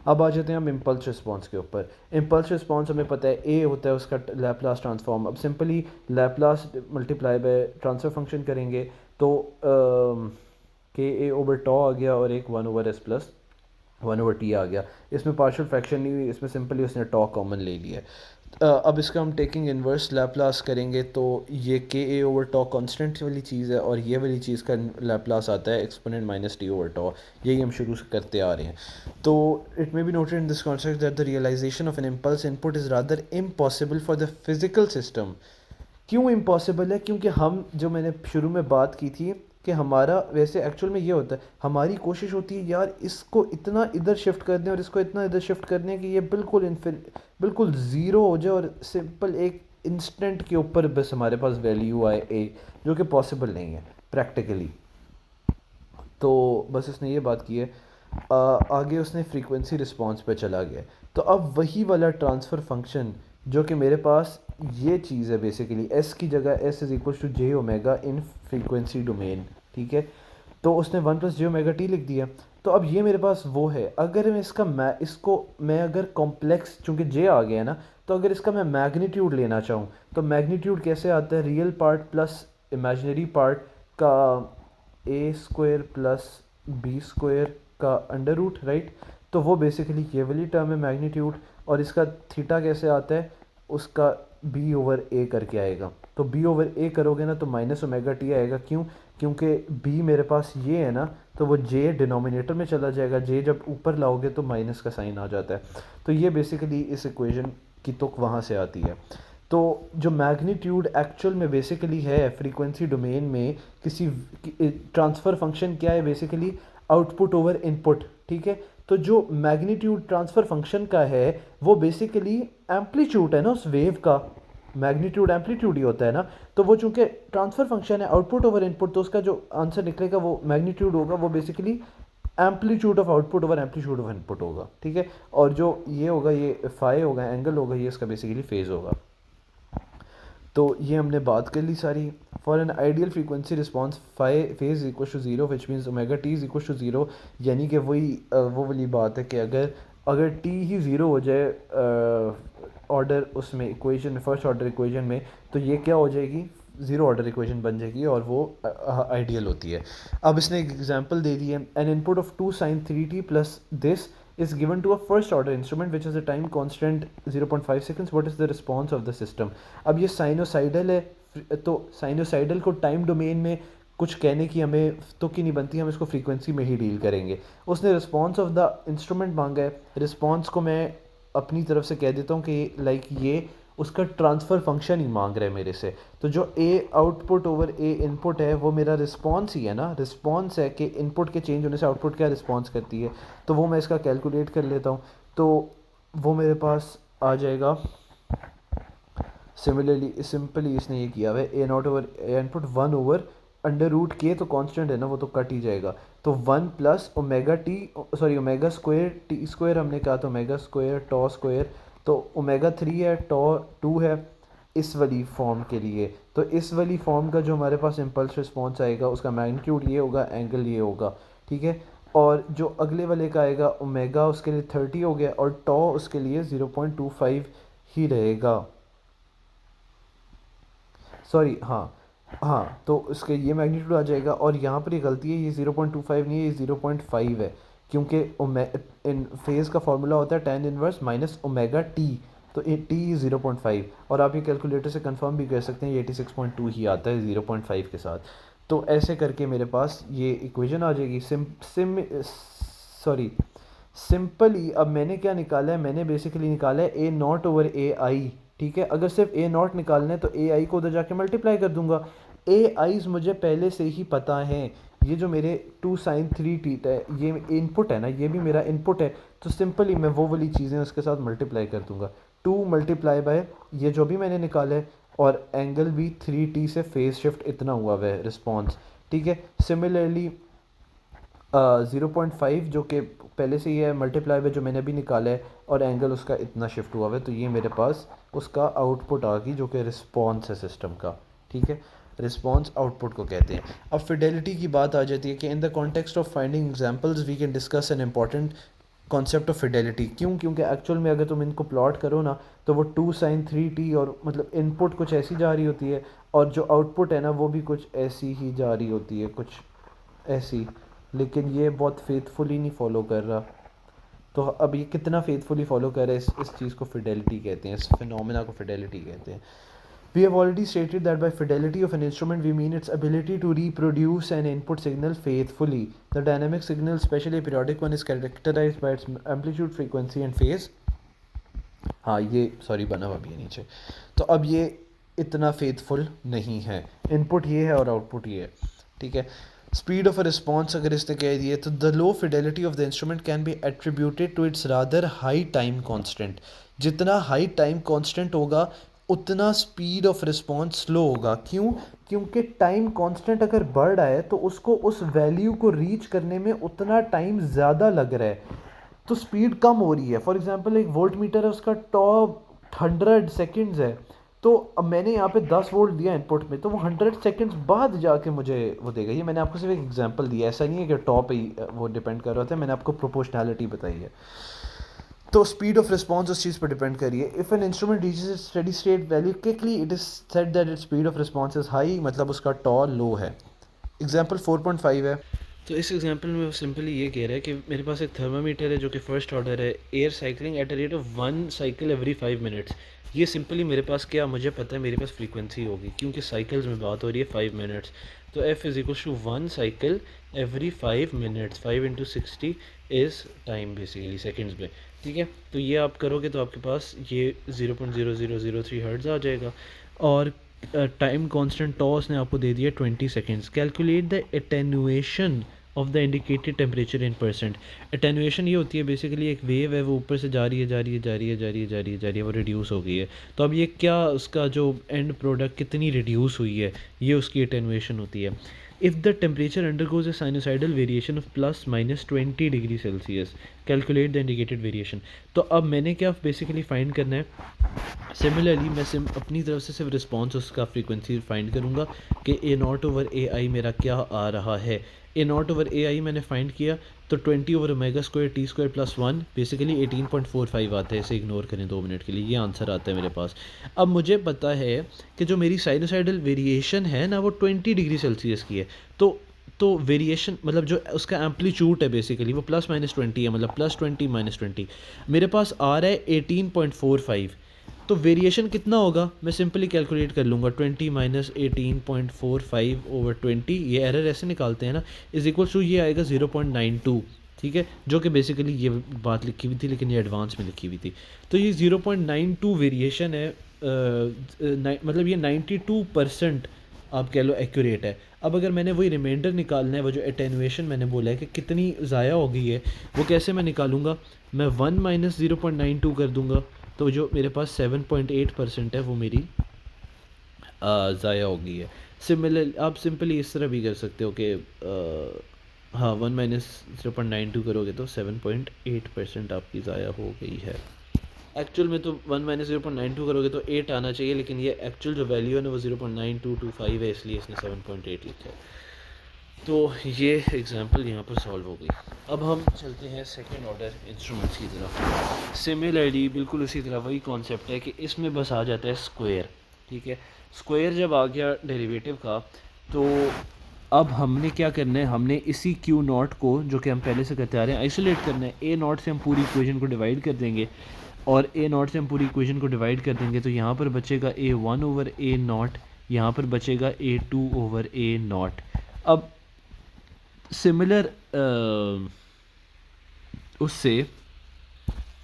अब आ जाते हैं हम इम्पल्स रिस्पॉन्स के ऊपर। इम्पल्स रिस्पॉन्स हमें पता है ए होता है उसका लैप्लास ट्रांसफॉर्म। अब simply Laplace multiply by transfer function करेंगे तो के ए ओवर टॉ आ गया और एक 1/s प्लस 1/t आ गया। इसमें पार्शियल फ्रैक्शन नहीं हुई, इसमें सिंपली उसने टॉ कॉमन ले लिया। अब इसका हम टेकिंग इन्वर्स लैप्लास करेंगे तो ये के ए ओवर टॉ कॉन्स्टेंट वाली चीज़ है, और ये वाली चीज़ का लैप्लास आता है exponent minus t over tau, यही हम शुरू से करते आ रहे हैं। तो it may be noted in this concept that the realization of an impulse input is rather impossible for the physical system. क्यों इम्पॉसिबल है? क्योंकि हम जो मैंने शुरू में बात की थी कि हमारा वैसे एक्चुअल में ये होता है, हमारी कोशिश होती है यार इसको इतना इधर शिफ्ट कर दें और इसको इतना इधर शिफ्ट कर दें कि ये बिल्कुल ज़ीरो हो जाए और सिंपल एक इंस्टेंट के ऊपर बस हमारे पास वैल्यू आए ए, जो कि पॉसिबल नहीं है प्रैक्टिकली। तो बस इसने ये बात की है। आगे उसने फ्रीक्वेंसी रिस्पॉन्स पे चला गया, तो अब वही वाला ट्रांसफ़र फंक्शन जो कि मेरे पास ये चीज़ है बेसिकली, एस की जगह s is equal to j omega in frequency domain. ठीक है, तो उसने 1+j⍵t लिख दिया। तो अब ये मेरे पास वो है, अगर मैं अगर कॉम्प्लेक्स, चूँकि जे आ गया है ना, तो अगर इसका मैं मैग्नीट्यूड लेना चाहूँ तो मैग्नीट्यूड कैसे आता है, real part plus imaginary part का a² प्लस b² का अंडर रूट, राइट। तो वो बेसिकली ये वाली टर्म है मैग्नीट्यूड, और इसका थीटा कैसे आता है, उसका b/a करके आएगा। तो b/a करोगे ना तो -ωt आएगा। क्यों? क्योंकि b मेरे पास ये है ना, तो वो j डिनोमिनेटर में चला जाएगा, j जब ऊपर लाओगे तो माइनस का साइन आ जाता है। तो ये बेसिकली इस इक्वेशन की तुक वहाँ से आती है। तो जो मैग्नीट्यूड एक्चुअल में बेसिकली है फ्रीक्वेंसी डोमेन में किसी ट्रांसफ़र फंक्शन क्या है, बेसिकली आउटपुट ओवर इनपुट। ठीक है, तो जो मैग्नीट्यूड ट्रांसफ़र फंक्शन का है वो बेसिकली एम्पलीट्यूड है ना उस वेव का, मैग्नीट्यूड एम्पलीट्यूड ही होता है ना। तो वो चूंकि ट्रांसफ़र फंक्शन है आउटपुट ओवर इनपुट, तो उसका जो आंसर निकलेगा वो मैग्नीट्यूड होगा, वो basically amplitude of output over amplitude of input होगा। ठीक है, और जो ये होगा, ये फाई होगा, एंगल होगा, ये इसका बेसिकली फेज़ होगा। तो ये हमने बात कर ली सारी। For an ideal frequency response phase equal to 0 which means ω t is equal to 0, यानी कि वही वो वाली बात है कि अगर t ही 0 हो जाए ऑर्डर उसमें इक्वेशन में, फर्स्ट ऑर्डर इक्वेशन में, तो ये क्या हो जाएगी, 0 ऑर्डर इक्वेशन बन जाएगी और वो आइडियल होती है। अब इसने एक एग्जांपल दे दी है, N input of 2 sin 3t plus this is given to a first order instrument which has a time constant 0.5 seconds. What is the response of the system? अब ये साइनोसाइडल है, तो साइनोसाइडल को टाइम डोमेन में कुछ कहने की हमें तो की नहीं बनती, हम इसको फ्रीक्वेंसी में ही डील करेंगे। उसने रिस्पॉन्स ऑफ द इंस्ट्रूमेंट मांगा है, रिस्पॉन्स को मैं अपनी तरफ से कह देता हूँ कि लाइक ये उसका ट्रांसफ़र फंक्शन ही मांग रहा है मेरे से। तो जो ए आउटपुट ओवर ए इनपुट है वो मेरा रिस्पॉन्स ही है ना, रिस्पॉन्स है कि इनपुट के चेंज होने से आउटपुट क्या रिस्पॉन्स करती है। तो वो मैं इसका कैलकुलेट कर लेता हूँ, तो वो मेरे पास आ जाएगा। सिमिलरली सिंपली इसने ये किया हुआ है, A naught over A input 1 over under root K, तो कांस्टेंट है ना वो तो कट ही जाएगा, तो 1 plus omega T, sorry omega square T square हमने कहा, तो ओमेगा स्क्वायर टॉ स्क्वायर, तो ओमेगा 3 है टॉ 2 है इस वाली फॉर्म के लिए। तो इस वाली फॉर्म का जो हमारे पास इम्पल्स रिस्पॉन्स आएगा उसका मैग्नीट्यूड ये होगा, एंगल ये होगा, ठीक है। और जो अगले वाले का आएगा ओमेगा उसके लिए 30 हो गया और टॉ उसके लिए 0.25 ही रहेगा, सॉरी हाँ हाँ, तो इसके ये मैग्नीट्यूड आ जाएगा। और यहाँ पर ये गलती है, ये 0.25 नहीं है, ये 0.5 है, क्योंकि इन फेज़ का फार्मूला होता है tan inverse minus omega T, तो टी 0.5, और आप ये कैलकुलेटर से कंफर्म भी कर सकते हैं, ये 86.2 ही आता है 0.5 के साथ। तो ऐसे करके मेरे पास ये इक्वेशन आ जाएगी। सॉरी सिंपली अब मैंने क्या निकाला है, मैंने बेसिकली निकाला है ए नॉट ओवर ए आई, ठीक है। अगर सिर्फ ए नॉट निकालना है तो ए आई को उधर जाके मल्टीप्लाई कर दूंगा। ए आईज मुझे पहले से ही पता है, ये जो मेरे 2 sin 3 थीटा है ये इनपुट है ना, ये भी मेरा इनपुट है, तो सिंपली मैं वो वाली चीज़ें उसके साथ मल्टीप्लाई कर दूंगा। 2 मल्टीप्लाई बाय ये जो भी मैंने निकाला है, और एंगल भी 3t से फेज शिफ्ट इतना हुआ हुआ है रिस्पॉन्स, ठीक है। सिमिलरली 0.5 जो कि पहले से ही है, मल्टीप्लाई बाय जो मैंने अभी निकाला है, और एंगल उसका इतना शिफ्ट हुआ है, तो ये मेरे पास उसका आउटपुट आ गई जो कि रिस्पॉन्स है सिस्टम का, ठीक है। रिस्पॉन्स आउटपुट को कहते हैं। अब फिडेलिटी की बात आ जाती है कि in the context of finding examples we can discuss an important concept of fidelity. क्यों? क्योंकि एक्चुअल में अगर तुम इनको प्लॉट करो ना, तो वो 2 sin 3t, और मतलब इनपुट कुछ ऐसी जा रही होती है और जो आउटपुट है ना वो भी कुछ ऐसी ही जा रही होती है, कुछ ऐसी, लेकिन ये बहुत फेथफुली नहीं फॉलो कर रहा। तो अब ये कितना फेथफुली फॉलो कर रहा है, इस चीज़ को फिडेलिटी कहते हैं, इस फिनोमेना को फिडेलिटी कहते हैं। We have already stated that by fidelity of an instrument we mean its ability to reproduce an input signal faithfully. The dynamic signal, especially a periodic one, is characterized by its amplitude, frequency and phase. हाँ ये sorry बना हुआ भी है नीचे, तो अब ये इतना फेथफुल नहीं है, इनपुट ये है और आउटपुट ये है, ठीक है। स्पीड ऑफ अ रिस्पॉन्स अगर इसने कह दिए, तो the low fidelity of the instrument can be attributed to its rather high time constant. जितना हाई टाइम कांस्टेंट होगा उतना स्पीड ऑफ रिस्पॉन्स स्लो होगा। क्यों? क्योंकि टाइम कांस्टेंट अगर बढ़ रहा है तो उसको उस वैल्यू को रीच करने में उतना टाइम ज़्यादा लग रहा है, तो स्पीड कम हो रही है। फॉर एग्जांपल एक वोल्ट मीटर है, उसका टॉप 100 सेकंड्स है, तो अब मैंने यहाँ पे 10 वोल्ट दिया इनपुट में, तो वो 100 सेकंड्स बाद जाके मुझे वो देगा। ये मैंने आपको सिर्फ एक एग्जांपल दिया, ऐसा नहीं है कि टॉप ही वो डिपेंड कर रहा था, मैंने आपको प्रोपोर्शनैलिटी बताई है। तो स्पीड ऑफ रिस्पॉन्स उस चीज़ पर डिपेंड करिए। If an instrument reaches it's steady state value quickly it is said that its speed of response is high, मतलब उसका टॉ लो है। एग्जांपल 4.5 है। तो इस एग्जांपल में वो सिंपली ये कह रहा है कि मेरे पास एक थर्मामीटर है जो कि फर्स्ट ऑर्डर है, air cycling at a rate of 1 cycle every 5 minutes. ये सिंपली मेरे पास क्या, मुझे पता है मेरे पास फ्रीक्वेंसी होगी क्योंकि साइकिल्स में बात हो रही है 5 मिनट्स, तो f is equal to 1 cycle every 5 minutes, 5 into 60 is time basically seconds में, ठीक है। तो ये आप करोगे तो आपके पास ये 0.0003 हर्ट्ज़ आ जाएगा, और टाइम कांस्टेंट टॉस ने आपको दे दिया 20 seconds. Calculate the attenuation of the indicated temperature in percent. Attenuation ये होती है बेसिकली एक वेव है, वो ऊपर से जा रही है जा रही है जा रही है जा रही है जा रही है जा रही है, वो रिड्यूस हो गई है। तो अब ये क्या, उसका जो एंड प्रोडक्ट कितनी रिड्यूस हुई है, ये उसकी एटेनुएशन होती है। If the temperature undergoes a sinusoidal variation of +-20 degree Celsius, calculate the indicated variation. तो अब मैंने क्या बेसिकली फाइंड करना है, सिमिलरली मैं अपनी तरफ से सिर्फ रिस्पॉन्स उसका फ्रीक्वेंसी फाइंड करूँगा कि ए नॉट ओवर ए आई मेरा क्या आ रहा है। ए नॉट ओवर ए आई मैंने फाइंड किया तो 20 over omega square T square plus 1 basically 18.45 आता है। इसे इग्नोर करें 2 मिनट के लिए, ये आंसर आता है मेरे पास। अब मुझे पता है कि जो मेरी साइनोसाइडल वेरिएशन है ना वो 20 डिग्री सेल्सियस की है, तो वेरिएशन मतलब जो उसका एम्पलीट्यूड है बेसिकली वो +-20 है, मतलब +20 -20 मेरे पास आ रहा है 18.45। तो वेरिएशन कितना होगा, मैं सिंपली कैलकुलेट कर लूँगा 20 माइनस 18.45/20, ये एरर ऐसे निकालते हैं ना, इज़ इक्वल टू ये आएगा 0.92, ठीक है, जो कि बेसिकली ये बात लिखी हुई थी लेकिन ये एडवांस में लिखी हुई थी। तो ये 0.92 वेरिएशन है, मतलब ये 92% आप कह लो एक्यूरेट है। अब अगर मैंने वही रिमाइंडर निकालना है, वो जो एटेनुएशन मैंने बोला है कि कितनी ज़ाया हो गई है, वो कैसे मैं निकालूंगा, मैं 1 माइनस 0.92 कर दूंगा, तो जो मेरे पास 7.8% है वो मेरी ज़ाया हो गई है। सिमिलर आप सिंपली इस तरह भी कर सकते हो कि हाँ 1 माइनस 0.92 करोगे तो 7.8% आपकी ज़ाया हो गई है। एक्चुअल में तो 1 माइनस 0.92 करोगे तो 8 आना चाहिए, लेकिन ये एक्चुअल जो वैल्यू है ना वो 0.9225 है, इसलिए इसने 7.8 लिखा है। तो ये एग्जांपल यहाँ पर सॉल्व हो गई। अब हम चलते हैं सेकंड ऑर्डर इंस्ट्रूमेंट्स की तरफ। सिमिलरली बिल्कुल उसी तरह वही कॉन्सेप्ट है कि इसमें बस आ जाता है स्क्वायर, ठीक है। स्क्वायर जब आ गया डेरिवेटिव का, तो अब हमने क्या करना है, हमने इसी क्यू नॉट को जो कि हम पहले से करते आ रहे हैं आइसोलेट करना है। ए नॉट से हम पूरी इक्वेशन को डिवाइड कर देंगे, और ए नॉट से हम पूरी इक्वेशन को डिवाइड कर देंगे, तो यहाँ पर बचेगा A1/A0, यहाँ पर बचेगा A2/A0। अब सिमिलर उससे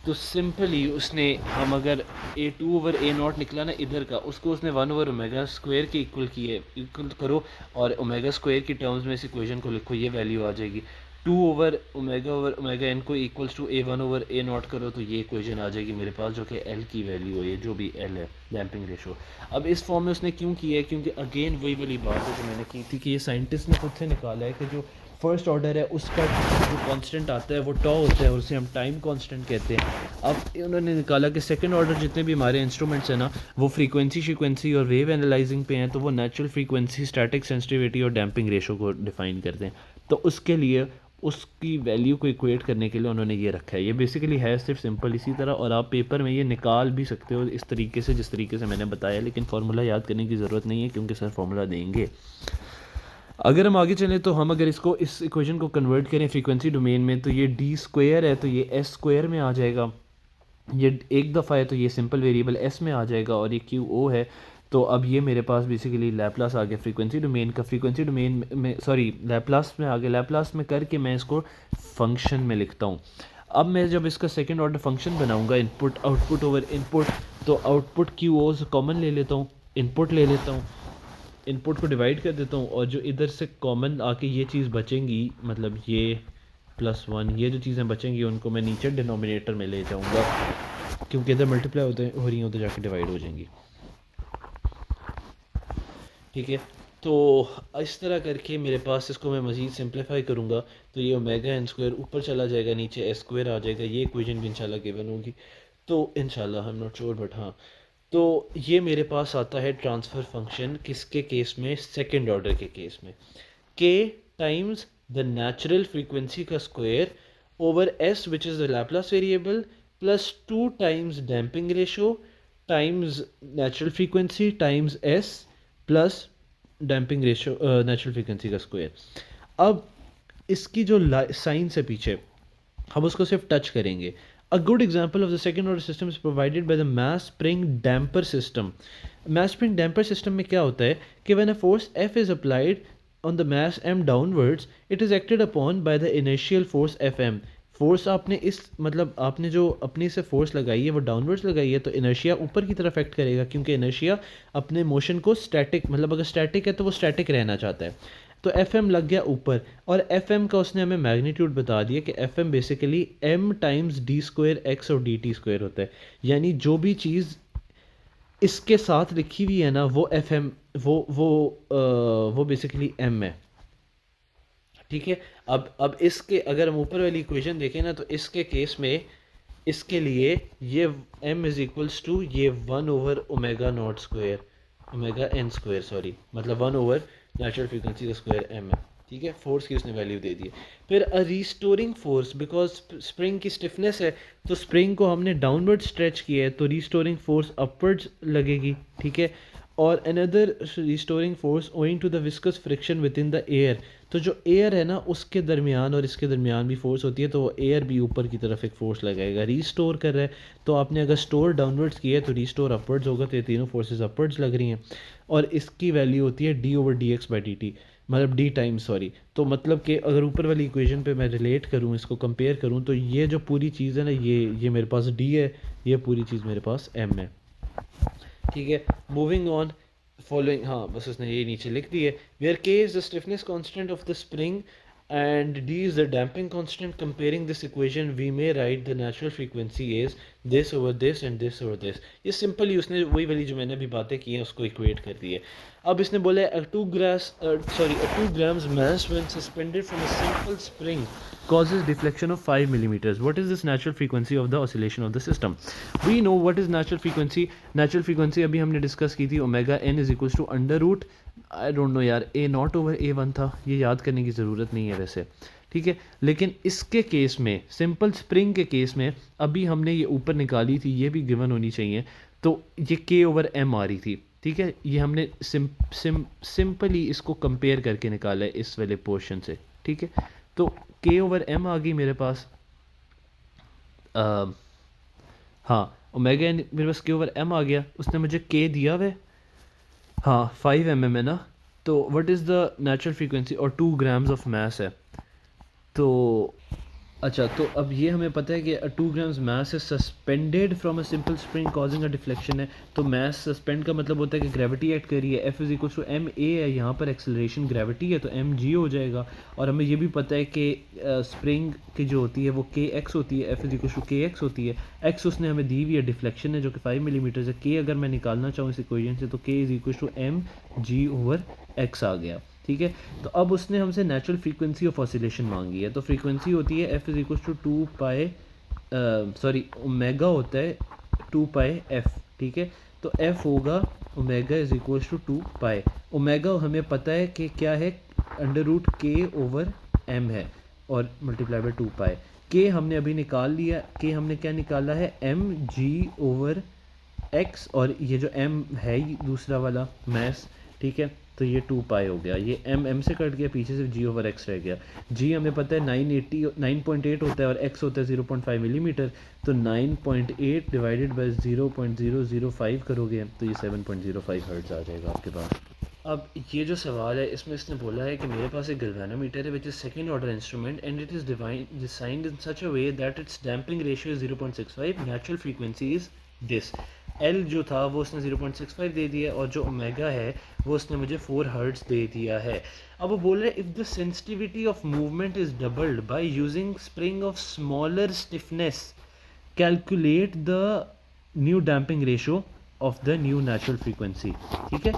तो सिंपली उसने, हम अगर A2/A0 निकला ना इधर का, उसको उसने 1/ओमेगा² के इक्वल किए, इक्वल करो और ओमेगा² की टर्म्स में इस इक्वेशन को लिखो, ये वैल्यू आ जाएगी। 2/ओमेगा/ओमेगा n को इक्वल्स टू A1/A0 करो, तो ये इक्वेशन आ जाएगी मेरे पास, जो कि L की वैल्यू है, ये जो भी L है डैम्पिंग रेशो। अब इस फॉर्म में उसने क्यों किया है, क्योंकि अगेन वही वाली बात है जो मैंने की थी कि ये साइंटिस्ट ने खुद से निकाला है कि जो फर्स्ट ऑर्डर है उसका जो कांस्टेंट आता है वो टॉ होता है, और उसे हम टाइम कांस्टेंट कहते हैं। अब उन्होंने निकाला कि सेकंड ऑर्डर जितने भी हमारे इंस्ट्रूमेंट्स हैं ना, वो फ्रीक्वेंसी और वेव एनालाइजिंग पे हैं, तो वो नेचुरल फ्रीक्वेंसी, स्टैटिक सेंसिटिविटी और डैम्पिंग रेशो को डिफाइन करते हैं। तो उसके लिए उसकी वैल्यू को इक्वेट करने के लिए उन्होंने ये रखा है। ये बेसिकली है सिर्फ सिंपल इसी तरह, और आप पेपर में ये निकाल भी सकते हो इस तरीके से जिस तरीके से मैंने बताया, लेकिन फार्मूला याद करने की ज़रूरत नहीं है क्योंकि सर फार्मूला देंगे। अगर हम आगे चलें तो हम अगर इसको, इस इक्वेशन को कन्वर्ट करें फ्रीक्वेंसी डोमेन में, तो ये d² है तो ये s² में आ जाएगा, ये एक दफ़ा है तो ये सिंपल वेरिएबल s में आ जाएगा, और ये QO है। तो अब ये मेरे पास बेसिकली लैप्लास आ गया फ्रीक्वेंसी डोमेन का, फ्रीक्वेंसी डोमेन में सॉरी लैप्लास में आ गया, लैप्लास में करके मैं इसको फंक्शन में लिखता हूँ। अब मैं जब इसका सेकंड ऑर्डर फंक्शन बनाऊंगा, इनपुट आउटपुट ओवर इनपुट, तो आउटपुट QO कॉमन ले लेता हूँ, इनपुट ले लेता हूँ, इनपुट को डिवाइड कर देता हूँ, और जो इधर से कॉमन आके ये चीज़ बचेंगी, मतलब ये +1, ये जो चीज़ें बचेंगी उनको मैं नीचे डिनोमिनेटर में ले जाऊँगा, क्योंकि इधर मल्टीप्लाई हो रही हैं, उधर जाके डिवाइड हो जाएंगी, ठीक है। तो इस तरह करके मेरे पास, इसको मैं मज़ीद सिंप्लीफाई करूँगा तो ये ओमेगा n² ऊपर चला जाएगा, नीचे s² आ जाएगा, ये इक्वेशन भी इंशाल्लाह गिवन होगी। तो इंशाल्लाह, I am not sure but हाँ, तो ये मेरे पास आता है ट्रांसफ़र फंक्शन किसके केस में, सेकंड ऑर्डर के केस में, k times the natural frequency का square over s which is the Laplace variable plus 2 times damping ratio times natural frequency times s plus damping ratio natural frequency का square. अब इसकी जो science है पीछे, हम उसको सिर्फ टच करेंगे। A good example of the second order system is provided by the mass spring damper system. Mass spring damper system में क्या होता है कि when a force F is applied on the mass M downwards, it is acted upon by the initial force FM। Force आपने इस, मतलब आपने जो अपनी से फोर्स लगाई है वो डाउनवर्ड्स लगाई है, तो इनर्शिया ऊपर की तरफ एक्ट करेगा, क्योंकि इनर्शिया अपने मोशन को स्टैटिक, मतलब अगर स्टैटिक है तो वो स्टैटिक रहना चाहता है। तो FM लग गया ऊपर, और FM का उसने हमें मैग्नीट्यूड बता दिया कि FM basically M times d² x और dt² होता है। यानी जो भी चीज़ इसके साथ लिखी हुई है ना, वो FM, वो बेसिकली M है, ठीक है। अब इसके अगर हम ऊपर वाली इक्वेशन देखें ना, तो इसके केस में इसके लिए ये m इज़ इक्वल्स टू ये 1/ओमेगा0², ओमेगा n², सॉरी, मतलब 1 नेचुरल फ्रीक्वेंसी का स्क्वायर m है, ठीक है। फोर्स की उसने वैल्यू दे दी है। फिर अ रिस्टोरिंग फोर्स, बिकॉज स्प्रिंग की स्टिफनेस है, तो स्प्रिंग को हमने डाउनवर्ड स्ट्रेच किया है, तो रिस्टोरिंग फोर्स अपवर्ड्स लगेगी, ठीक है। और another restoring force owing to the viscous friction within the air. तो जो एयर है ना उसके दरमियान और इसके दरमियान भी फोर्स होती है, तो एयर भी ऊपर की तरफ एक फोर्स लगाएगा। रीस्टोर कर रहा है, तो आपने अगर स्टोर डाउनवर्ड्स किया है तो रीस्टोर अपवर्ड्स होगा, तो ये तीनों फोर्सेस अपवर्ड्स लग रही हैं। और इसकी वैल्यू होती है d/dx/dt, मतलब d टाइम सॉरी। तो मतलब कि अगर ऊपर वाली इक्वेशन पे मैं रिलेट करूँ, इसको कंपेयर करूँ, तो ये जो पूरी चीज़ है ना, ये मेरे पास d है, ये पूरी चीज़ मेरे पास m है। ठीक है, मूविंग ऑन फॉलोइंग, हाँ बस उसने ये नीचे लिख दी है। Where k is the stiffness constant of the spring and d is the damping constant, comparing this equation we may write the natural frequency is this over this and this over this. ये simply उसने वही वाली जो मैंने अभी बातें की हैं उसको इक्वेट कर दी है। अब इसने बोला है a 2 grams mass when suspended from a simple spring causes deflection of 5 millimeters. What is this natural frequency of the oscillation of the system? We know what is natural frequency. Natural frequency अभी हमने discuss की थी, omega n is equals to under root, I don't know यार, A0/A1 था, ये याद करने की ज़रूरत नहीं है वैसे। ठीक है, लेकिन इसके केस में, सिंपल स्प्रिंग के केस में, अभी हमने ये ऊपर निकाली थी, ये भी गिवन होनी चाहिए, तो ये K/M आ रही थी। ठीक है, ये हमने सिंपली इसको कंपेयर करके निकाला है इस वाले पोर्शन से। ठीक है, तो K/M आ गई मेरे पास। हाँ, ओमेगा एन मेरे पास K/M आ गया, उसने मुझे K दिया हुआ है, हाँ 5 mm है ना। तो what is the natural frequency, और 2 ग्राम्स ऑफ मास है। तो अच्छा, तो अब ये हमें पता है कि 2 grams mass is suspended from a simple spring causing a deflection है। तो मास सस्पेंड का मतलब होता है कि ग्रेविटी एक्ट कर रही है। F is equal to m a है, यहाँ पर एक्सेलरेशन ग्रेविटी है तो एम जी हो जाएगा। और हमें ये भी पता है कि स्प्रिंग की जो होती है वो के एक्स होती है, F is equal to k x होती है। एक्स उसने हमें दी हुई है डिफ्लेक्शन है जो कि 5 मिलीमीटर है। के अगर मैं निकालना चाहूँ इस इक्वेशन से, तो K is equal to M G over X आ गया। ठीक है, तो अब उसने हमसे नेचुरल फ्रीक्वेंसी ऑफ ऑसिलेशन मांगी है। तो फ्रीक्वेंसी होती है F is equal to 2 pi, sorry omega होता है 2 पाई F। ठीक है, तो F होगा omega is equal to 2 pi. Omega हमें पता है कि क्या है, √K/M है, और मल्टीप्लाई बाई 2 पाई। के हमने अभी निकाल लिया, के हमने क्या निकाला है, mg/x, और ये जो m है दूसरा वाला मैस, ठीक है, तो ये 2 पाई हो गया, ये m से कट गया, पीछे सिर्फ g/x रह गया। g हमें पता है 9.8 होता है और x होता है 0.5 मिलीमीटर, तो 9.8 डिवाइडेड बाई 0.005 करोगे तो ये 7.05 हर्ट्ज आ जाएगा आपके पास। अब ये जो सवाल है इसमें इसने बोला है कि मेरे पास एक गैल्वेनोमीटर है which is second order instrument and it is designed in such a way that it's damping ratio 0.65, natural frequency is this. L जो था वो उसने 0.65 दे दिया, और जो ओमेगा है वो उसने मुझे 4 हर्ट्ज दे दिया है। अब वो बोल रहे हैं if the sensitivity of movement is doubled by using spring of smaller stiffness, calculate the new damping ratio of the new natural frequency. ठीक है,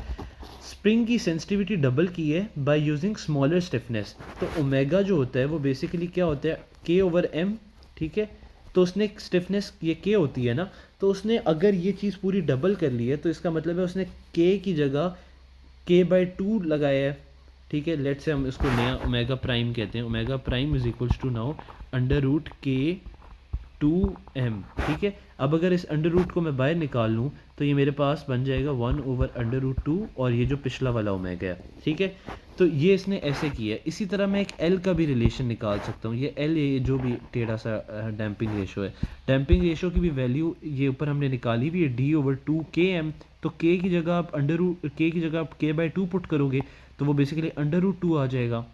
स्प्रिंग की सेंसिटिविटी डबल की है बाय यूजिंग स्मॉलर स्टिफनेस। तो ओमेगा जो होता है वो बेसिकली क्या होता है, K/M। ठीक है, तो उसने स्टिफनेस ये K होती है ना, तो उसने अगर ये चीज़ पूरी डबल कर ली है तो इसका मतलब है उसने K की जगह K/2 लगाया है। ठीक है, लेट से हम इसको नया ओमेगा प्राइम कहते हैं। Omega prime is equals to now √K/2m। ठीक है, अब अगर इस अंडर रूट को मैं बाहर निकाल लूँ तो ये मेरे पास बन जाएगा 1/√2, और ये जो पिछला वाला ओमेगा है। ठीक है, तो ये इसने ऐसे किया है। इसी तरह मैं एक L का भी रिलेशन निकाल सकता हूँ। ये L ये जो भी टेढ़ा सा डैम्पिंग रेशो है, डैम्पिंग रेशो की भी वैल्यू ये ऊपर हमने निकाली हुई है d/2Km। तो K की जगह आप K की जगह आप K/2 पुट करोगे तो वो बेसिकली √2 आ जाएगा।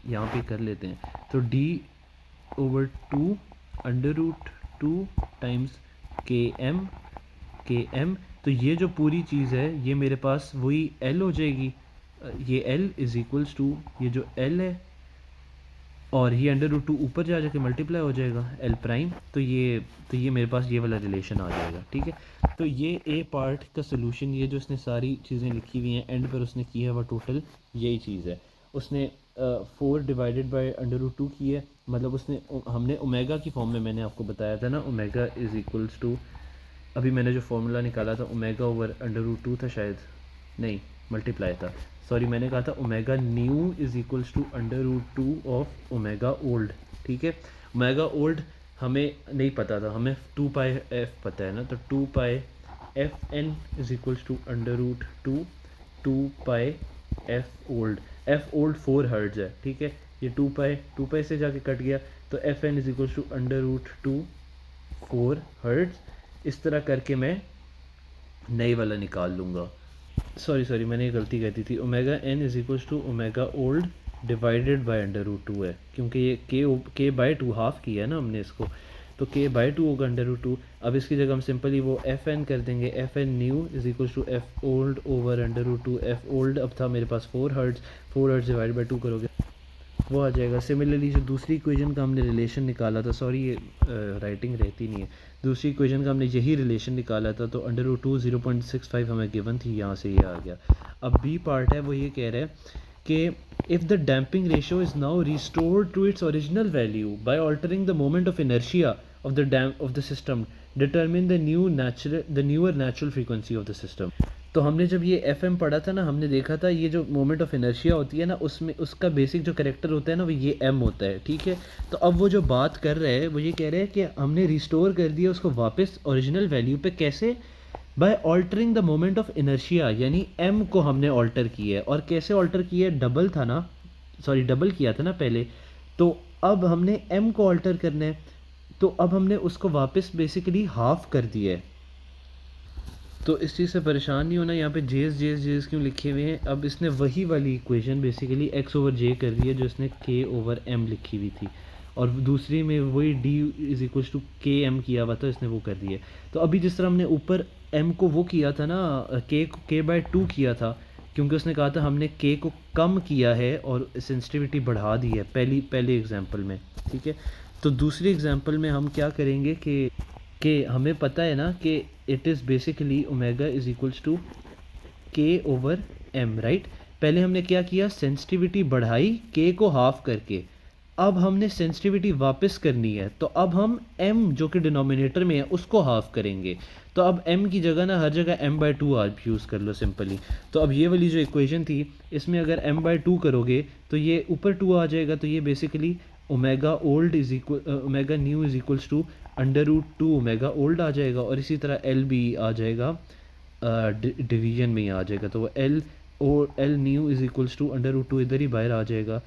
यहाँ पे कर लेते हैं, तो d/2 √2 टाइम्स Km। तो ये जो पूरी चीज़ है ये मेरे पास वही L हो जाएगी। ये L इज़ इक्वल्स टू ये जो L है, और ये √2 ऊपर जा जाके मल्टीप्लाई हो जाएगा L प्राइम। तो ये मेरे पास ये वाला रिलेशन आ जाएगा। ठीक है, तो ये ए पार्ट का सोल्यूशन, ये जो उसने सारी चीज़ें लिखी हुई हैं एंड पर उसने की है वो टोटल यही चीज़ है। उसने 4 डिवाइडेड बाई √2 की है, मतलब उसने हमने ओमेगा की फॉर्म में मैंने आपको बताया था ना, ओमेगा इज़ इक्वल्स टू, अभी मैंने जो फार्मूला निकाला था ओमेगा ओवर √2 था शायद, नहीं मल्टीप्लाई था, सॉरी मैंने कहा था omega new is equals to √2 of omega old. ठीक है, ओमेगा ओल्ड हमें नहीं पता था, हमें 2 पाई एफ पता है ना, तो 2 pi F N is equals to under root two pi F old. F old 4 hertz है, ठीक है, ये 2 पाई से जाके कट गया, तो f N is equals to under root 4 hertz. इस तरह करके मैं नई वाला निकाल लूँगा। सॉरी मैंने ये गलती कर दी थी, omega n is equals to omega old divided by under root 2 है, क्योंकि ये के बाई 2 हाफ किया है ना हमने इसको, तो के बाई 2 होगा अंडर रूट 2। अब इसकी जगह हम सिंपली वो एफ एन कर देंगे, f n new is equals to f old over under root 2। F old अब था मेरे पास 4 हर्ट्ज डिवाइड बाई 2 करोगे वो आ जाएगा। सिमिलरली जो दूसरी इक्वेशन का हमने रिलेशन निकाला था, सॉरी ये राइटिंग रहती नहीं है, दूसरी इक्वेशन का हमने यही रिलेशन निकाला था, तो अंडर रूट 2 0.65 हमें गिवन थी, यहाँ से ये आ गया। अब बी पार्ट है, वो ये कह रहा है कि if the damping ratio is now restored to its original value by altering the moment of inertia of the system, determine the newer natural frequency of the system. तो हमने जब ये एफ एम पढ़ा था ना, हमने देखा था ये जो मोमेंट ऑफ इनर्शिया होती है ना, उसमें उसका बेसिक जो करेक्टर होता है ना, वो ये एम होता है, ठीक है। तो अब वो जो बात कर रहे हैं वो ये कह रहे हैं कि हमने रिस्टोर कर दिया उसको वापस ओरिजिनल वैल्यू पे, कैसे? By altering the moment of inertia, यानी एम को हमने ऑल्टर किया है। और कैसे ऑल्टर किया है? डबल था ना, सॉरी डबल किया था ना पहले, तो अब हमने एम को ऑल्टर करना है, तो अब हमने उसको वापस बेसिकली हाफ कर दिया है। तो इस चीज़ से परेशान नहीं होना, यहाँ पे जेस क्यों लिखे हुए हैं। अब इसने वही वाली इक्वेशन बेसिकली एक्स ओवर जे कर दी है जो इसने के ओवर एम लिखी हुई थी, और दूसरी में वही डी इज इक्वल टू के एम किया हुआ था, इसने वो कर दिया। तो अभी जिस तरह हमने ऊपर एम को वो किया था ना, के बाय 2 किया था, क्योंकि उसने कहा था हमने के को कम किया है और सेंसिटिविटी बढ़ा दी है पहले एग्जाम्पल में, ठीक है। तो दूसरी एग्जाम्पल में हम क्या करेंगे कि हमें पता है ना कि it is basically omega is equals to k over m, right. पहले हमने क्या किया, सेंसिटिविटी बढ़ाई के को हाफ करके, अब हमने सेंसिटिविटी वापस करनी है, तो अब हम m जो कि डिनोमिनेटर में है उसको हाफ करेंगे। तो अब m की जगह ना हर जगह m/2 आप यूज़ कर लो सिंपली। तो अब ये वाली जो इक्वेशन थी, इसमें अगर m/2 करोगे तो ये ऊपर 2 आ जाएगा, तो ये basically omega old is equal omega new is equals to under root 2 omega old आ जाएगा, और इसी तरह एल भी आ जाएगा, डिवीजन में ही आ जाएगा, तो वो L new is equals to under root 2 इधर ही बाहर आ जाएगा,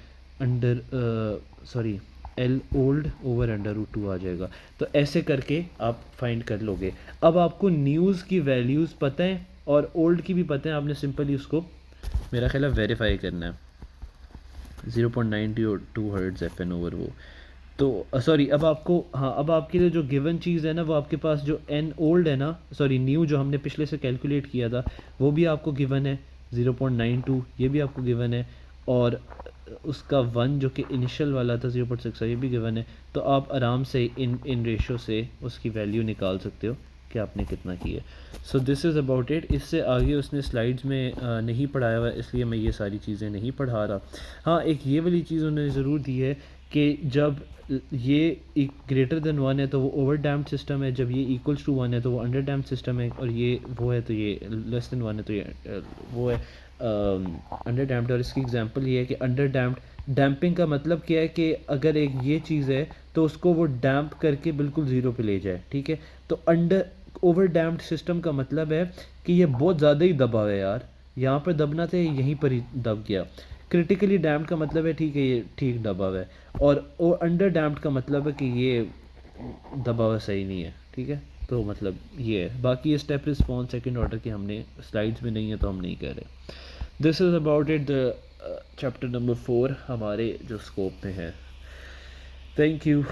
L old over under root 2 आ जाएगा। तो ऐसे करके आप फाइंड कर लोगे। अब आपको न्यूज़ की वैल्यूज़ पता है और ओल्ड की भी पता है, आपने सिंपली उसको मेरा ख्याल है वेरीफाई करना है। 0.92 हर्ट्ज एफ एन ओवर वो, तो सॉरी अब आपको, हाँ अब आपके लिए जो गिवन चीज़ है ना, वो आपके पास जो एन ओल्ड है ना, सॉरी न्यू जो हमने पिछले से कैलकुलेट किया था वो भी आपको गिवन है 0.92, ये भी आपको गिवन है, और उसका 1 जो कि इनिशियल वाला था 0.6 ये भी गिवन है। तो आप आराम से इन रेशो से उसकी वैल्यू निकाल सकते हो कि आपने कितना किया। So this is about it. इससे आगे उसने स्लाइड्स में नहीं पढ़ाया हुआ, इसलिए मैं ये सारी चीज़ें नहीं पढ़ा रहा। हाँ एक ये वाली चीज़ उन्होंने ज़रूर दी है कि जब ये ग्रेटर देन 1 है तो वो ओवर डैम्प्ड सिस्टम है, जब ये इक्वल्स टू 1 है तो वो अंडर डैम्प्ड सिस्टम है, और ये वो है तो ये लेस देन 1 है तो ये वो है अंडर डैम्प्ड। और इसकी एग्जांपल ये है कि अंडर डैम्पिंग का मतलब क्या है कि अगर एक ये चीज़ है तो उसको वो डैम्प करके बिल्कुल ज़ीरो पे ले जाए, ठीक है। तो अंडर ओवर डैम्प्ड सिस्टम का मतलब है कि ये बहुत ज़्यादा ही दबा है यार, यहाँ पर दबना था यहीं पर ही दब गया। क्रिटिकली डैम्प्ड का मतलब है ठीक है ये ठीक दबा हुआ है, और अंडर डैम्प्ड का मतलब है कि ये दबा हुआ सही नहीं है, ठीक है। तो मतलब ये है, बाकी ये स्टेप रिस्पॉन्स सेकंड ऑर्डर के हमने स्लाइड्स में नहीं है तो हम नहीं कह रहे। This is about it, the chapter number 4 हमारे जो स्कोप में है। Thank you.